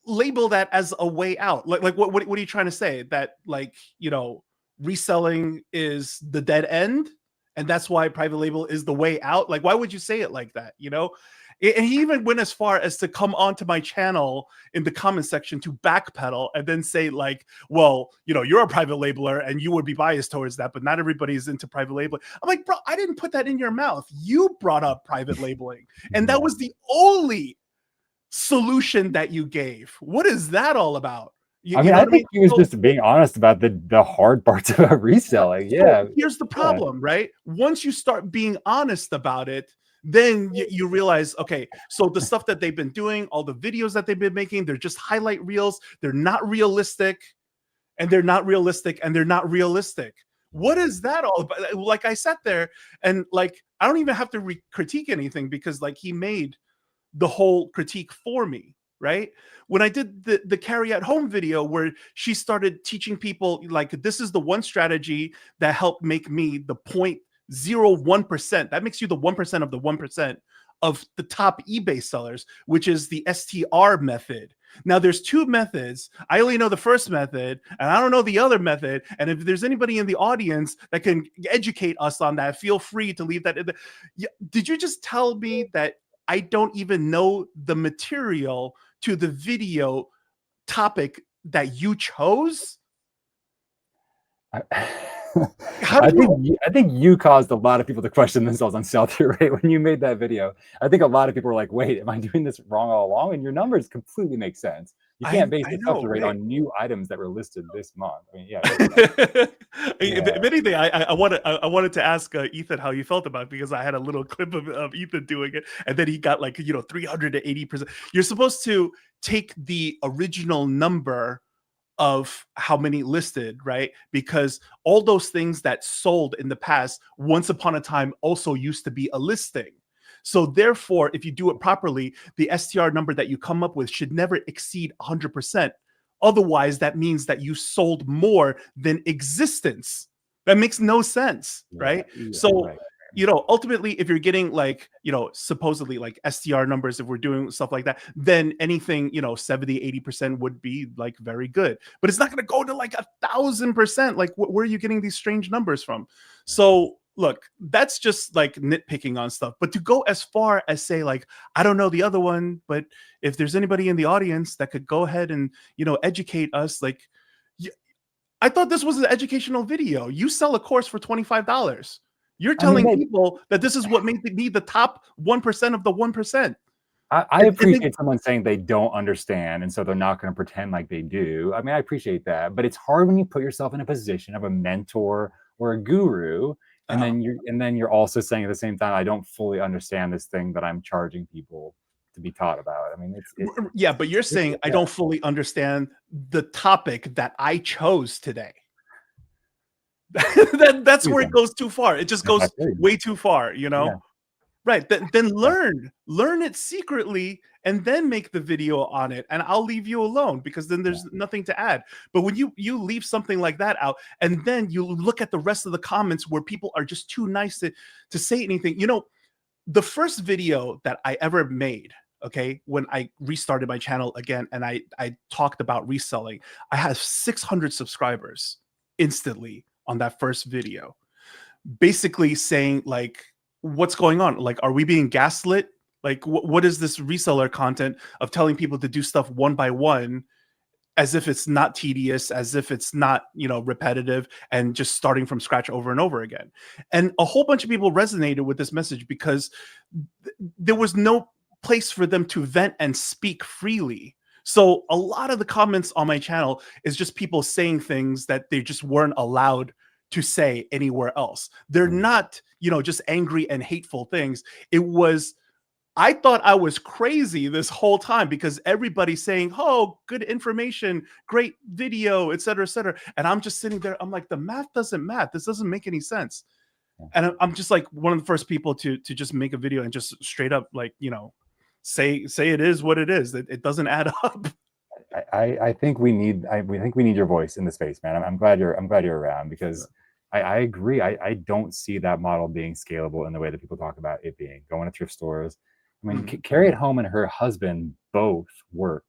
label that as a way out? Like what are you trying to say? That like, reselling is the dead end, and that's why private label is the way out? Like, why would you say it like that? And he even went as far as to come onto my channel in the comment section to backpedal and then say like, well, you're a private labeler and you would be biased towards that, but not everybody is into private labeling. I'm like, bro, I didn't put that in your mouth. You brought up private labeling, and that was the only solution that you gave. What is that all about?
I
You
mean,
know
I
what I mean?
think he was
So,
just being honest about the hard parts about reselling.
so
Yeah,
here's the
yeah.
problem, right? Once you start being honest about it, then you realize, okay, so the stuff that they've been doing, all the videos that they've been making, they're just highlight reels. They're not realistic, and they're not realistic, and they're not realistic. What is that all about? Like, I sat there and like, I don't even have to critique anything, because like, he made the whole critique for me, right? When I did the carry at home video where she started teaching people like, this is the one strategy that helped make me the 0.01%. That makes you the 1% of the 1% of the top eBay sellers, which is the STR method. Now there's two methods. I only know the first method, and I don't know the other method. And if there's anybody in the audience that can educate us on that, feel free to leave that in the... Did you just tell me that I don't even know the material to the video topic that you chose?
I,
How do you...
I think you caused a lot of people to question themselves on sell-through rate when you made that video. I think a lot of people were like, "Wait, am I doing this wrong all along?" And your numbers completely make sense. You can't base
I
the
know,
sell-through rate
right?
on new items that were listed this month. I mean, yeah,
If anything, I wanted to ask Ethan how you felt about it, because I had a little clip of Ethan doing it, and then he got like 380%. You're supposed to take the original number of how many listed, right? Because all those things that sold in the past, once upon a time, also used to be a listing. So therefore, if you do it properly, the STR number that you come up with should never exceed 100%. Otherwise, that means that you sold more than existence. That makes no sense, right? So,
right.
ultimately, if you're getting like, supposedly like STR numbers, if we're doing stuff like that, then anything, 70-80% would be like very good. But it's not going to go to like 1,000%. Like, where are you getting these strange numbers from? So look, that's just like nitpicking on stuff. But to go as far as say like, I don't know the other one, but if there's anybody in the audience that could go ahead and educate us, like, I thought this was an educational video. You sell a course for $25. You're
I mean,
telling people that this is what made me the top 1% of the 1%.
I
And then,
appreciate someone saying they don't understand, and so they're not going to pretend like they do. I mean, I appreciate that, but it's hard when you put yourself in a position of a mentor or a guru, and then you're also saying at the same time, I don't fully understand this thing that I'm charging people to be taught about. I mean,
yeah, but you're saying I don't fully understand the topic that I chose today. That's where it goes too far. It just goes way too far,
Yeah.
Right. Then learn it secretly, and then make the video on it, and I'll leave you alone, because then there's nothing to add. But when you leave something like that out, and then you look at the rest of the comments where people are just too nice to say anything. The first video that I ever made, okay, when I restarted my channel again and I talked about reselling, I had 600 subscribers instantly on that first video, basically saying like, what's going on? Like, are we being gaslit? Like, what is this reseller content of telling people to do stuff one by one, as if it's not tedious, as if it's not, repetitive, and just starting from scratch over and over again? And a whole bunch of people resonated with this message, because there was no place for them to vent and speak freely. So a lot of the comments on my channel is just people saying things that they just weren't allowed to say anywhere else. They're not, just angry and hateful things. It was, I thought I was crazy this whole time because everybody's saying, "Oh, good information, great video, et cetera, et cetera." And I'm just sitting there. I'm like, the math doesn't math. This doesn't make any sense. And I'm just like one of the first people to just make a video and just straight up like, say it is what it is. It doesn't add up.
I think we think we need your voice in the space, man. I'm glad you're around, because I agree. I don't see that model being scalable in the way that people talk about it being. Going to thrift stores. I mean, Carrie at home and her husband both work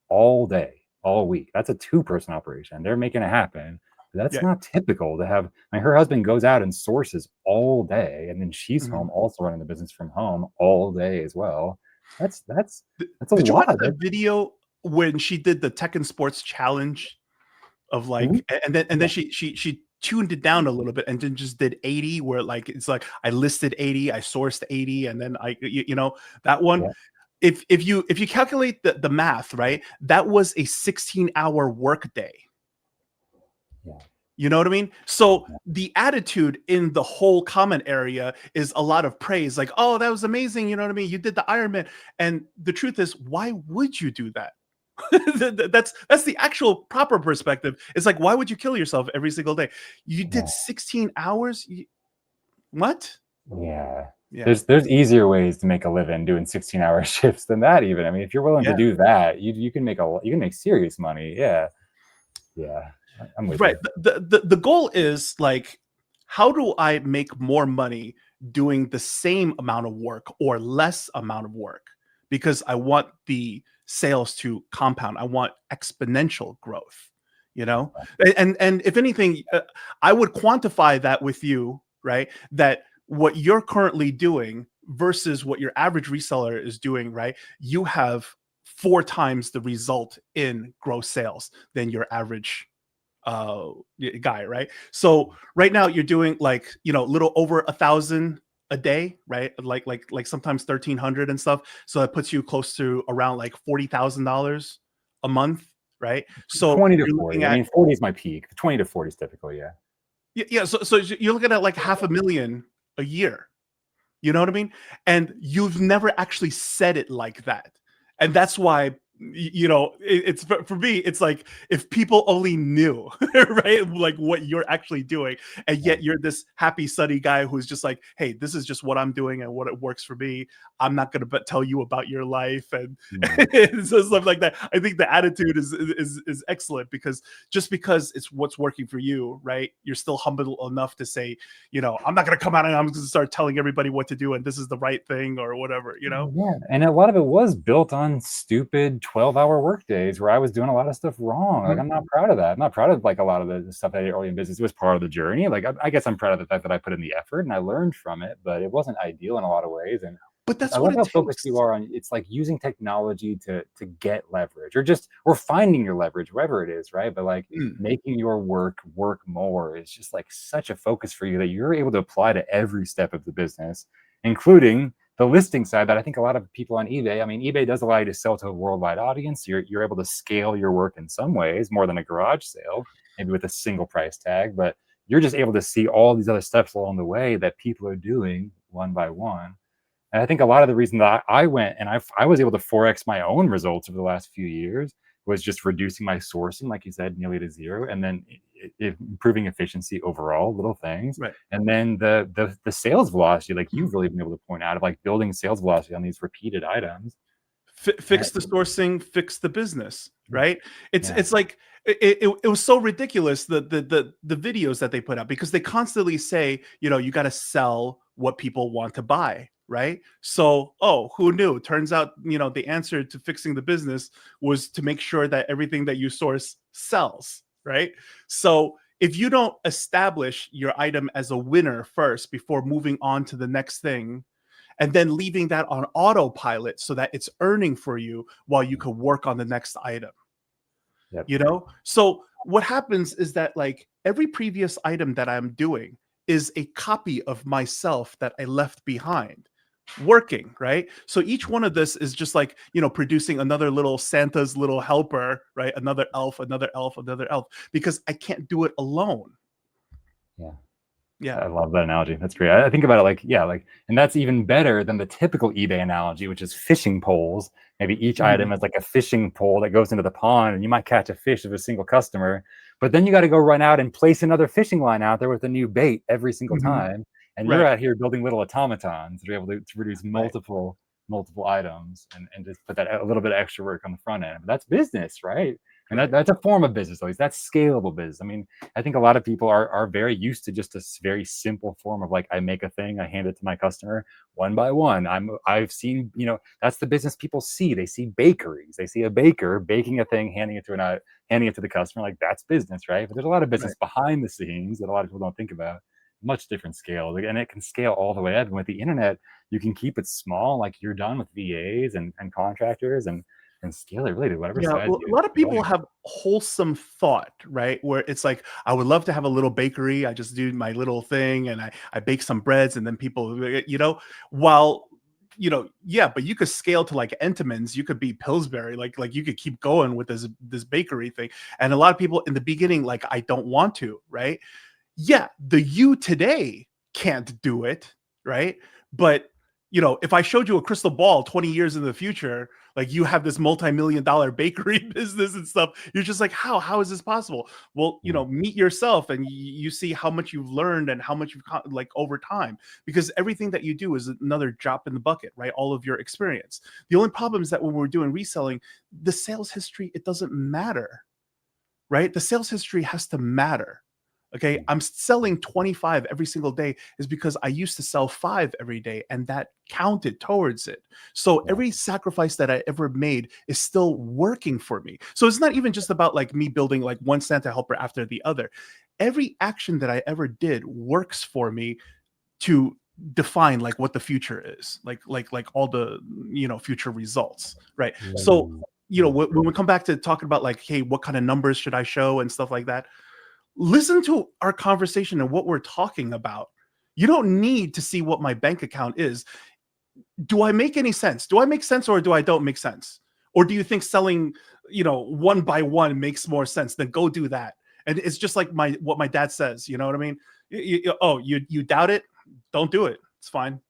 all day, all week. That's a two-person operation. They're making it happen. That's
Yeah.
not typical to have. I mean, her husband goes out and sources all day, and then she's
Mhm.
home also running the business from home all day as well. That's a
Did you watch
lot.
that video when she did the Tech and Sports challenge of
Mhm.
like, and then
Yeah.
she tuned it down a little bit and then just did 80, where like it's like I listed 80, I sourced 80, and then that one.
Yeah.
If you calculate the math, right, that was a 16-hour work day.
Yeah.
You know what I mean? So the attitude in the whole comment area is a lot of praise, like, "Oh, that was amazing." You know what I mean? You did the Ironman. And the truth is, why would you do that? That's the actual proper perspective. It's like, why would you kill yourself every single day? You did
Yeah.
16 hours? What?
Yeah.
Yeah.
There's easier ways to make a living doing 16-hour shifts than that even. I mean, if you're willing to
Yeah.
do that, you can make serious money. Yeah. Yeah. I'm with
Right.
you.
The goal is like, how do I make more money doing the same amount of work or less amount of work? Because I want the sales to compound. I want exponential growth, you know? And if anything, I would quantify that with you, right? That what you're currently doing versus what your average reseller is doing, right? You have 4 times the result in gross sales than your average guy, right? So right now you're doing like, a little over 1,000 a day, right? Like sometimes 1,300 and stuff. So that puts you close to around like $40,000 a month, right? So
20 to
you're looking
40. I
at,
mean, 40 is my peak. 20 to 40 is typical. Yeah.
yeah. So you're looking at like 500,000 a year. You know what I mean? And you've never actually said it like that. And that's why, it's for me, it's like if people only knew, right? Like what you're actually doing. And
Yeah.
yet you're this happy, sunny guy who's just like, hey, this is just what I'm doing and what it works for me. I'm not going to tell you about your life and,
Mm.
and so stuff like that. I think the attitude is excellent because just because it's what's working for you, right? You're still humble enough to say, I'm not going to come out and I'm going to start telling everybody what to do and this is the right thing or whatever.
Yeah, and a lot of it was built on stupid 12-hour work days where I was doing a lot of stuff wrong. Like,
Mhm.
I'm not proud of that. I'm not proud of like a lot of the stuff I did early in business. It was part of the journey. Like, I guess I'm proud of the fact that I put in the effort and I learned from it, but it wasn't ideal in a lot of ways. And
But
I
that's what
love
it
how focused you
takes.
are on it's like using technology to get leverage, or finding your leverage, wherever it is, right? But like
Mm.
making your work more is just like such a focus for you that you're able to apply to every step of the business, including the listing side that I think a lot of people on eBay, I mean, eBay does allow you to sell to a worldwide audience. You're able to scale your work in some ways more than a garage sale, maybe with a single price tag, but you're just able to see all these other steps along the way that people are doing one by one. And I think a lot of the reason that I went and I was able to forex my own results over the last few years was just reducing my sourcing, like you said, nearly to zero, and then improving efficiency overall, little things,
Right.
and then the sales velocity, like you've really been able to point out, of like building sales velocity on these repeated items.
Fix the sourcing, fix the business, right? It's
Yeah,
it's like it was so ridiculous the videos that they put out because they constantly say, you got to sell what people want to buy, right? So, oh, who knew? Turns out, the answer to fixing the business was to make sure that everything that you source sells, right? So, if you don't establish your item as a winner first before moving on to the next thing, and then leaving that on autopilot so that it's earning for you while you can work on the next item.
yep,
So what happens is that like every previous item that I'm doing is a copy of myself that I left behind working, right? So each one of this is just like, producing another little Santa's little helper, right? Another elf, another elf, another elf, because I can't do it alone.
Yeah.
Yeah.
I love that analogy. That's great. I think about it like, yeah, like, and that's even better than the typical eBay analogy, which is fishing poles. Maybe each
Mhm.
item is like a fishing pole that goes into the pond, and you might catch a fish of a single customer, but then you got to go run out and place another fishing line out there with a new bait every single
Mhm.
time. And you're
Right.
out here building little automatons to be able to produce
Right.
multiple items and just put that a little bit of extra work on the front end. But that's business, right? And
Right.
that's a form of business, always. That's scalable business. I mean, I think a lot of people are very used to just a very simple form of like, I make a thing, I hand it to my customer one by one. I've seen, that's the business people see. They see bakeries. They see a baker baking a thing, handing it to the customer. Like, that's business, right? But there's a lot of business
Right.
behind the scenes that a lot of people don't think about. Much different scale, like, and it can scale all the way up. And with the internet, you can keep it small. Like, you're done with VAs and contractors and scale it really to whatever
Yeah,
size
a lot of
you
people
like.
have wholesome thought, right? Where it's like, I would love to have a little bakery. I just do my little thing and I bake some breads and then people, while, yeah, but you could scale to like Entenmann's, you could be Pillsbury, like you could keep going with this bakery thing. And a lot of people in the beginning, like, I don't want to, right? Yeah, the you today can't do it, right? But if I showed you a crystal ball 20 years in the future, like you have this multi-million dollar bakery business and stuff, you're just like, how is this possible? Well,
Mm,
meet yourself and you see how much you've learned and how much you've like over time, because everything that you do is another drop in the bucket, right? All of your experience. The only problem is that when we're doing reselling, the sales history, it doesn't matter, right? The sales history has to matter. Okay.
mm,
I'm selling 25 every single day is because I used to sell 5 every day and that counted towards it. So
yeah.
every sacrifice that I ever made is still working for me. So it's not even just about like me building like one Santa helper after the other. Every action that I ever did works for me to define like what the future is, like all the future results, right? So
Mm, mm,
when we come back to talking about like, hey, what kind of numbers should I show and stuff like that, listen to our conversation and what we're talking about. You don't need to see what my bank account is. Do I make any sense? Do I make sense or do I don't make sense? Or do you think selling, one by one makes more sense? Then go do that. And it's just like what my dad says. You know what I mean? You doubt it? Don't do it. It's fine.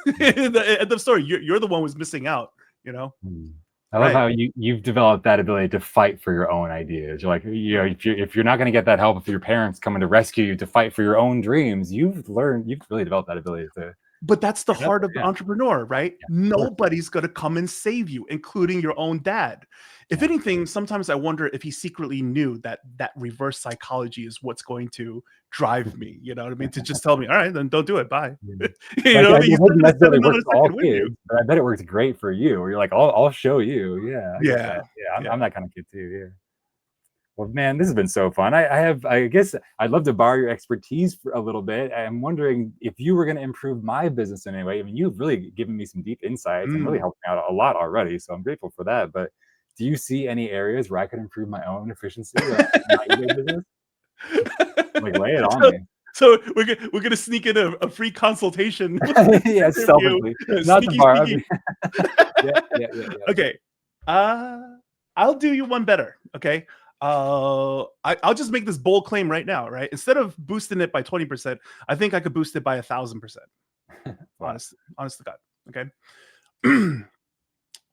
mm,
The end of story. You're the one who's missing out. You know?
mm. I love
Right.
how you've developed that ability to fight for your own ideas. You're like,
Right.
if you're not going to get that help, if your parents coming to rescue you to fight for your own dreams, you've really developed that ability to
But that's the
get up
heart
there.
of the
Yeah,
entrepreneur, right?
yeah, of course.
Nobody's going to come and save you, including your own dad. If
Yeah.
anything, sometimes I wonder if he secretly knew that reverse psychology is what's going to drive me. You know what I mean? To just tell me, all right, then don't do it. Bye.
Mm.
You
Like,
know what I mean?
it
He's not
wouldn't
going to spend
necessarily work
another
for all
second with you.
kids, but I bet it works great for you. Where you're like, I'll show you. Yeah, I get
Yeah.
that. Yeah, I'm
Yeah.
that kind of kid too. Yeah. Well, man, this has been so fun. I guess I'd love to borrow your expertise for a little bit. I'm wondering if you were going to improve my business in any way. I mean, you've really given me some deep insights and really
Mm.
helped me out a lot already. So I'm grateful for that. But do you see any areas where I could improve my own efficiency in my eBay business? Like, lay it on
so,
me.
so we're gonna sneak in a free consultation
Yeah,
interview.
selfishly, not to
Sneaky,
borrow. I mean,
sneaky.
yeah, yeah, yeah, yeah.
Okay. Uh, I'll do you one better. Okay. I'll just make this bold claim right now. Right. Instead of boosting it by 20%, I think I could boost it by 1,000%.
Wow.
Honest to God. Okay.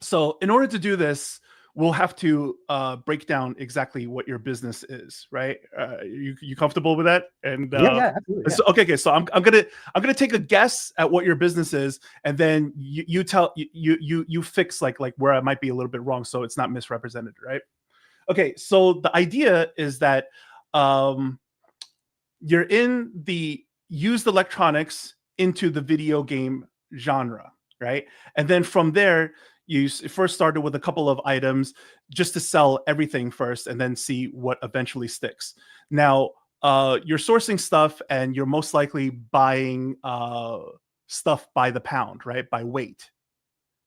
So in order to do this, we'll have to break down exactly what your business is, right? You comfortable with that? And
Yeah, yeah, absolutely. Yeah.
so okay, so I'm gonna take a guess at what your business is, and then you tell you fix like where I might be a little bit wrong, so it's not misrepresented, right? Okay, so the idea is that um, you're in the used electronics into the video game genre, right? And then from there, you first started with a couple of items just to sell everything first and then see what eventually sticks. Now, you're sourcing stuff and you're most likely buying stuff by the pound, right? By weight,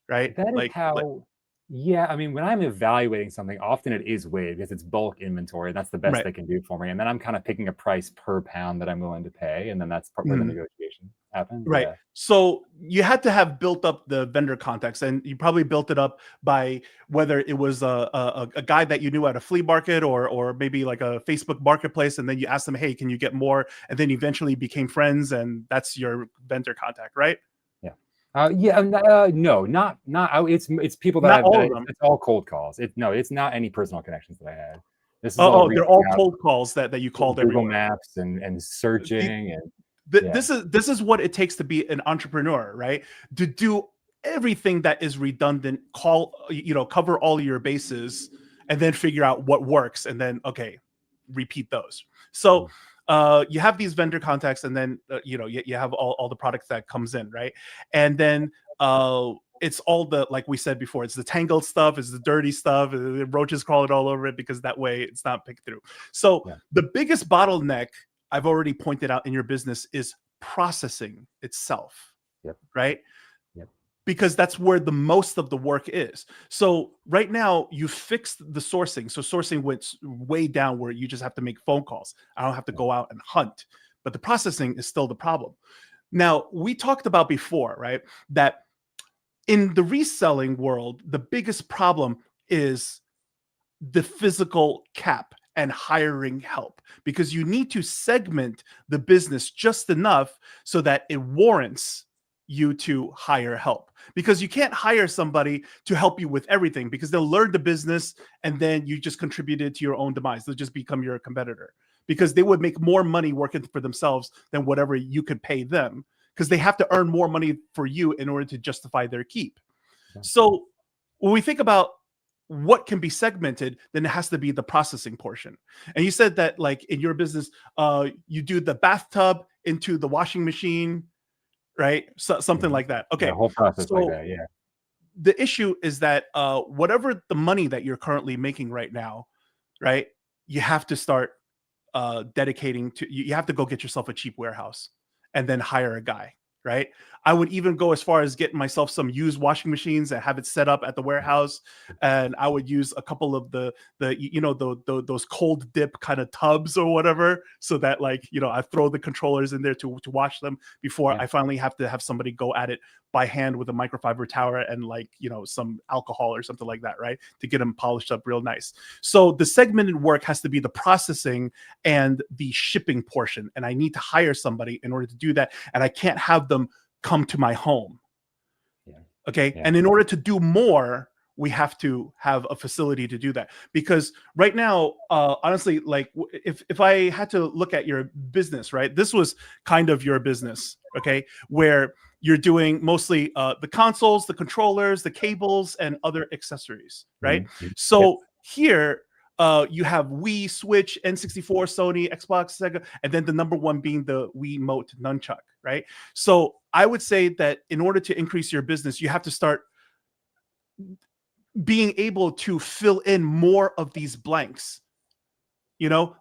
right?
That is
Like
how, yeah, I mean, when I'm evaluating something, often it is weighted because it's bulk inventory. That's the best
right.
they can do for me. And then I'm kind of picking a price per pound that I'm willing to pay. And then that's part where the
Mhm.
negotiation happens.
Right.
Yeah.
So you had to have built up the vendor contacts, and you probably built it up by whether it was a guy that you knew at a flea market, or maybe like a Facebook marketplace, and then you asked them, hey, can you get more? And then eventually became friends, and that's your vendor contact, right?
Yeah. Yeah. No, not. It's people
Not
that
all
I,
of them.
it's all cold calls. No, it's not any personal connections that I had. This is all
Oh, they're
reaching
all
out,
cold calls that you called
Google
everywhere.
Maps and searching and yeah.
This is what it takes to be an entrepreneur, right? To do everything that is redundant, cover all your bases, and then figure out what works, and then okay, repeat those. So you have these vendor contacts, and then you have all the products that comes in, right? And then it's all the, like we said before, it's the tangled stuff, it's the dirty stuff, the roaches crawling all over it, because that way it's not picked through. So
Yeah.
the biggest bottleneck I've already pointed out in your business is processing itself,
Yep.
right?
Yep.
Because that's where the most of the work is. So right now you fixed the sourcing. So sourcing went way down where you just have to make phone calls. I don't have to go out and hunt, but the processing is still the problem. Now, we talked about before, right, that in the reselling world, the biggest problem is the physical cap and hiring help, because you need to segment the business just enough so that it warrants you to hire help, because you can't hire somebody to help you with everything, because they'll learn the business and then you just contributed to your own demise. They'll just become your competitor, because they would make more money working for themselves than whatever you could pay them, because they have to earn more money for you in order to justify their keep. So when we think about what can be segmented, then it has to be the processing portion. And you said that, like, in your business, you do the bathtub into the washing machine, right? So, something like that.
Yeah,
Okay.
whole process like
So
that. Yeah.
the issue is that whatever the money that you're currently making right now, right, you have to start dedicating to, you have to go get yourself a cheap warehouse and then hire a guy, right? I would even go as far as getting myself some used washing machines and have it set up at the warehouse, and I would use a couple of those cold dip kind of tubs or whatever, so that, like, I throw the controllers in there to wash them before
Yeah.
I finally have to have somebody go at it by hand with a microfiber towel and, like, some alcohol or something like that, right, to get them polished up real nice. So the segmented work has to be the processing and the shipping portion, and I need to hire somebody in order to do that, and I can't have them come to my home.
Yeah.
Okay.
Yeah.
And in order to do more, we have to have a facility to do that, because right now, honestly, like, if I had to look at your business, right, this was kind of your business, okay, where you're doing mostly the consoles, the controllers, the cables, and other accessories, right?
Mm-hmm.
So here, you have Wii, Switch, N64, Sony, Xbox, Sega, and then the number one being the Wiimote nunchuck, right? So I would say that in order to increase your business, you have to start being able to fill in more of these blanks,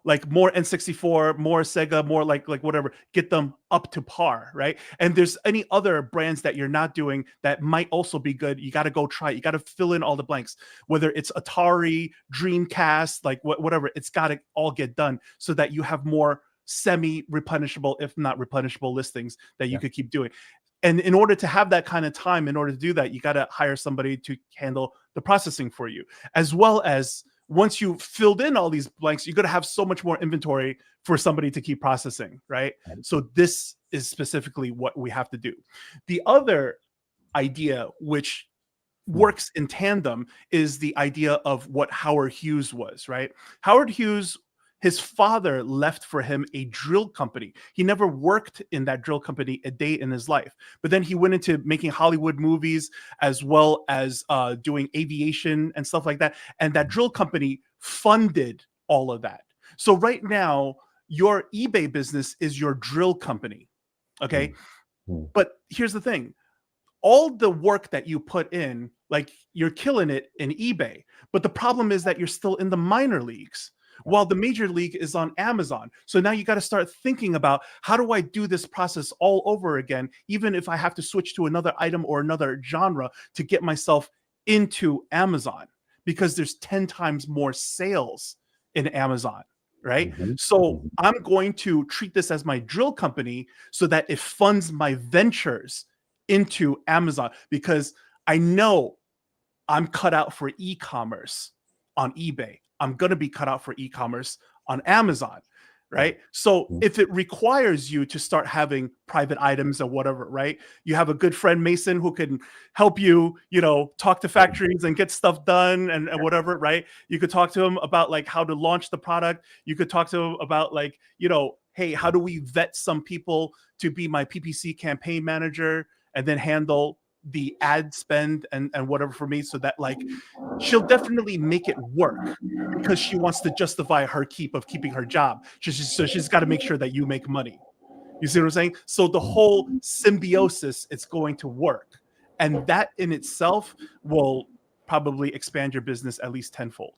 like more N64, more Sega, more like whatever, get them up to par, right? And there's any other brands that you're not doing that might also be good. You got to go try it. You got to fill in all the blanks, whether it's Atari, Dreamcast, like whatever, it's got to all get done so that you have more semi-replenishable, if not replenishable, listings that you could keep doing. And in order to have that kind of time, in order to do that, you got to hire somebody to handle the processing for you, as well as once you filled in all these blanks, you're going to have so much more inventory for somebody to keep processing, right? So this is specifically what we have to do. The other idea, which works in tandem, is the idea of what Howard Hughes was, right? Howard Hughes, his father left for him a drill company. He never worked in that drill company a day in his life, but then he went into making Hollywood movies, as well as doing aviation and stuff like that. And that drill company funded all of that. So right now, your eBay business is your drill company. Okay. But here's the thing. All the work that you put in, like, you're killing it in eBay, but the problem is that you're still in the minor leagues, while the major league is on Amazon. So now you got to start thinking about, how do I do this process all over again, even if I have to switch to another item or another genre to get myself into Amazon, because there's 10 times more sales in Amazon. right?
Mhm.
So
Mhm.
I'm going to treat this as my drill company so that it funds my ventures into Amazon, because I know I'm cut out for e-commerce on eBay. I'm going to be cut out for e-commerce on Amazon, right? So
Mhm.
if it requires you to start having private items or whatever, right? You have a good friend, Mason, who can help you, talk to factories and get stuff done and whatever, right? You could talk to him about like how to launch the product. You could talk to him about like, hey, how do we vet some people to be my PPC campaign manager and then handle the ad spend and whatever for me, so that like she'll definitely make it work because she wants to justify her keeping her job. So she's got to make sure that you make money. You see what I'm saying? So the whole symbiosis, it's going to work. And that in itself will probably expand your business at least tenfold.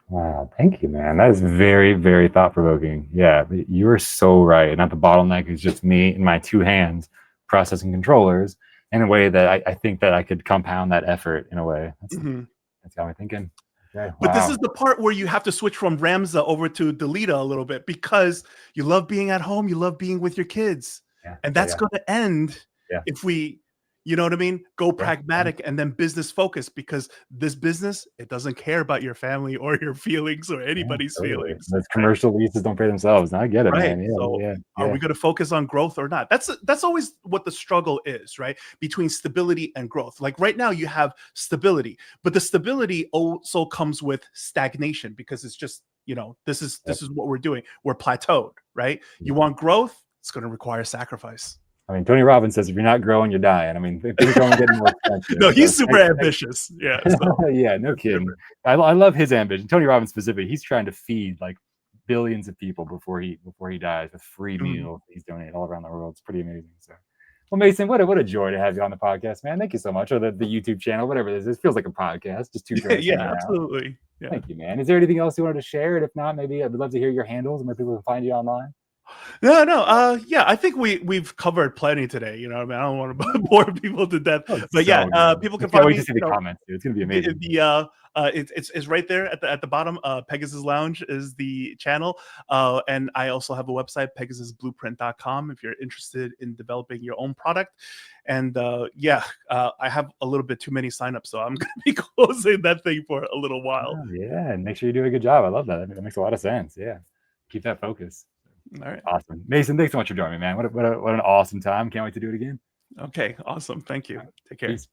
Wow, thank you, man. That is very, very thought provoking. Yeah, you are so right. Not the bottleneck is just me and my two hands processing controllers in a way that I think that I could compound that effort in a way.
Mhm.
That's got me thinking. Okay,
But this is
wow.
the part where you have to switch from Ramza over to Delita a little bit, because you love being at home, you love being with your kids.
Yeah,
And
yeah,
that's
yeah,
going to end
yeah,
if we, you know what I mean? Go
yeah, yeah.
pragmatic and then business focus, because this business, it doesn't care about your family or your feelings or
Yeah,
anybody's
totally.
feelings,
Those
right?
commercial leases don't pay themselves. No, I get it,
Right.
man.
So
Yeah, yeah,
are
yeah,
we going to focus on growth or not? That's always what the struggle is, right? Between stability and growth. Like right now you have stability, but the stability also comes with stagnation, because it's just,
yeah.
this is what we're doing. We're plateaued, right? You want growth, it's going to require sacrifice.
I mean, Tony Robbins says if you're not growing, you're dying. I mean, things are only getting more expensive.
No,
So
he's super ambitious. Yeah. So
yeah, no kidding. I love his ambition. Tony Robbins specifically, he's trying to feed like billions of people before he dies with free
mm.
meals he's donated all around the world. It's pretty amazing. So, well, Mason, what a joy to have you on the podcast, man. Thank you so much, or the YouTube channel, whatever it is. It feels like a podcast, just two
Yeah,
bros
yeah,
hanging out.
absolutely. Yeah.
Thank you, man. Is there anything else you wanted to share? And if not, maybe I would love to hear your handles and where people can find you online.
No, no. Yeah, I think we've covered plenty today. You know, I mean, I don't want to bore people to death,
Oh,
but
it's
yeah,
so good.
people
I
can
can't
find
wait to
me.
see the comments, dude. It's gonna be
The
amazing.
it's right there at the bottom. Pegasus Lounge is the channel, and I also have a website, pegasusblueprint.com, if you're interested in developing your own product. And I have a little bit too many signups, so I'm going to be closing that thing for a little while.
Oh, yeah, and make sure you do a good job. I love that. That makes a lot of sense. Yeah, keep that focus.
All right.
Awesome, Mason. Thanks so much for joining me, man. What an awesome time. Can't wait to do it again.
Okay. Awesome. Thank
All
you.
right,
Take care.
peace.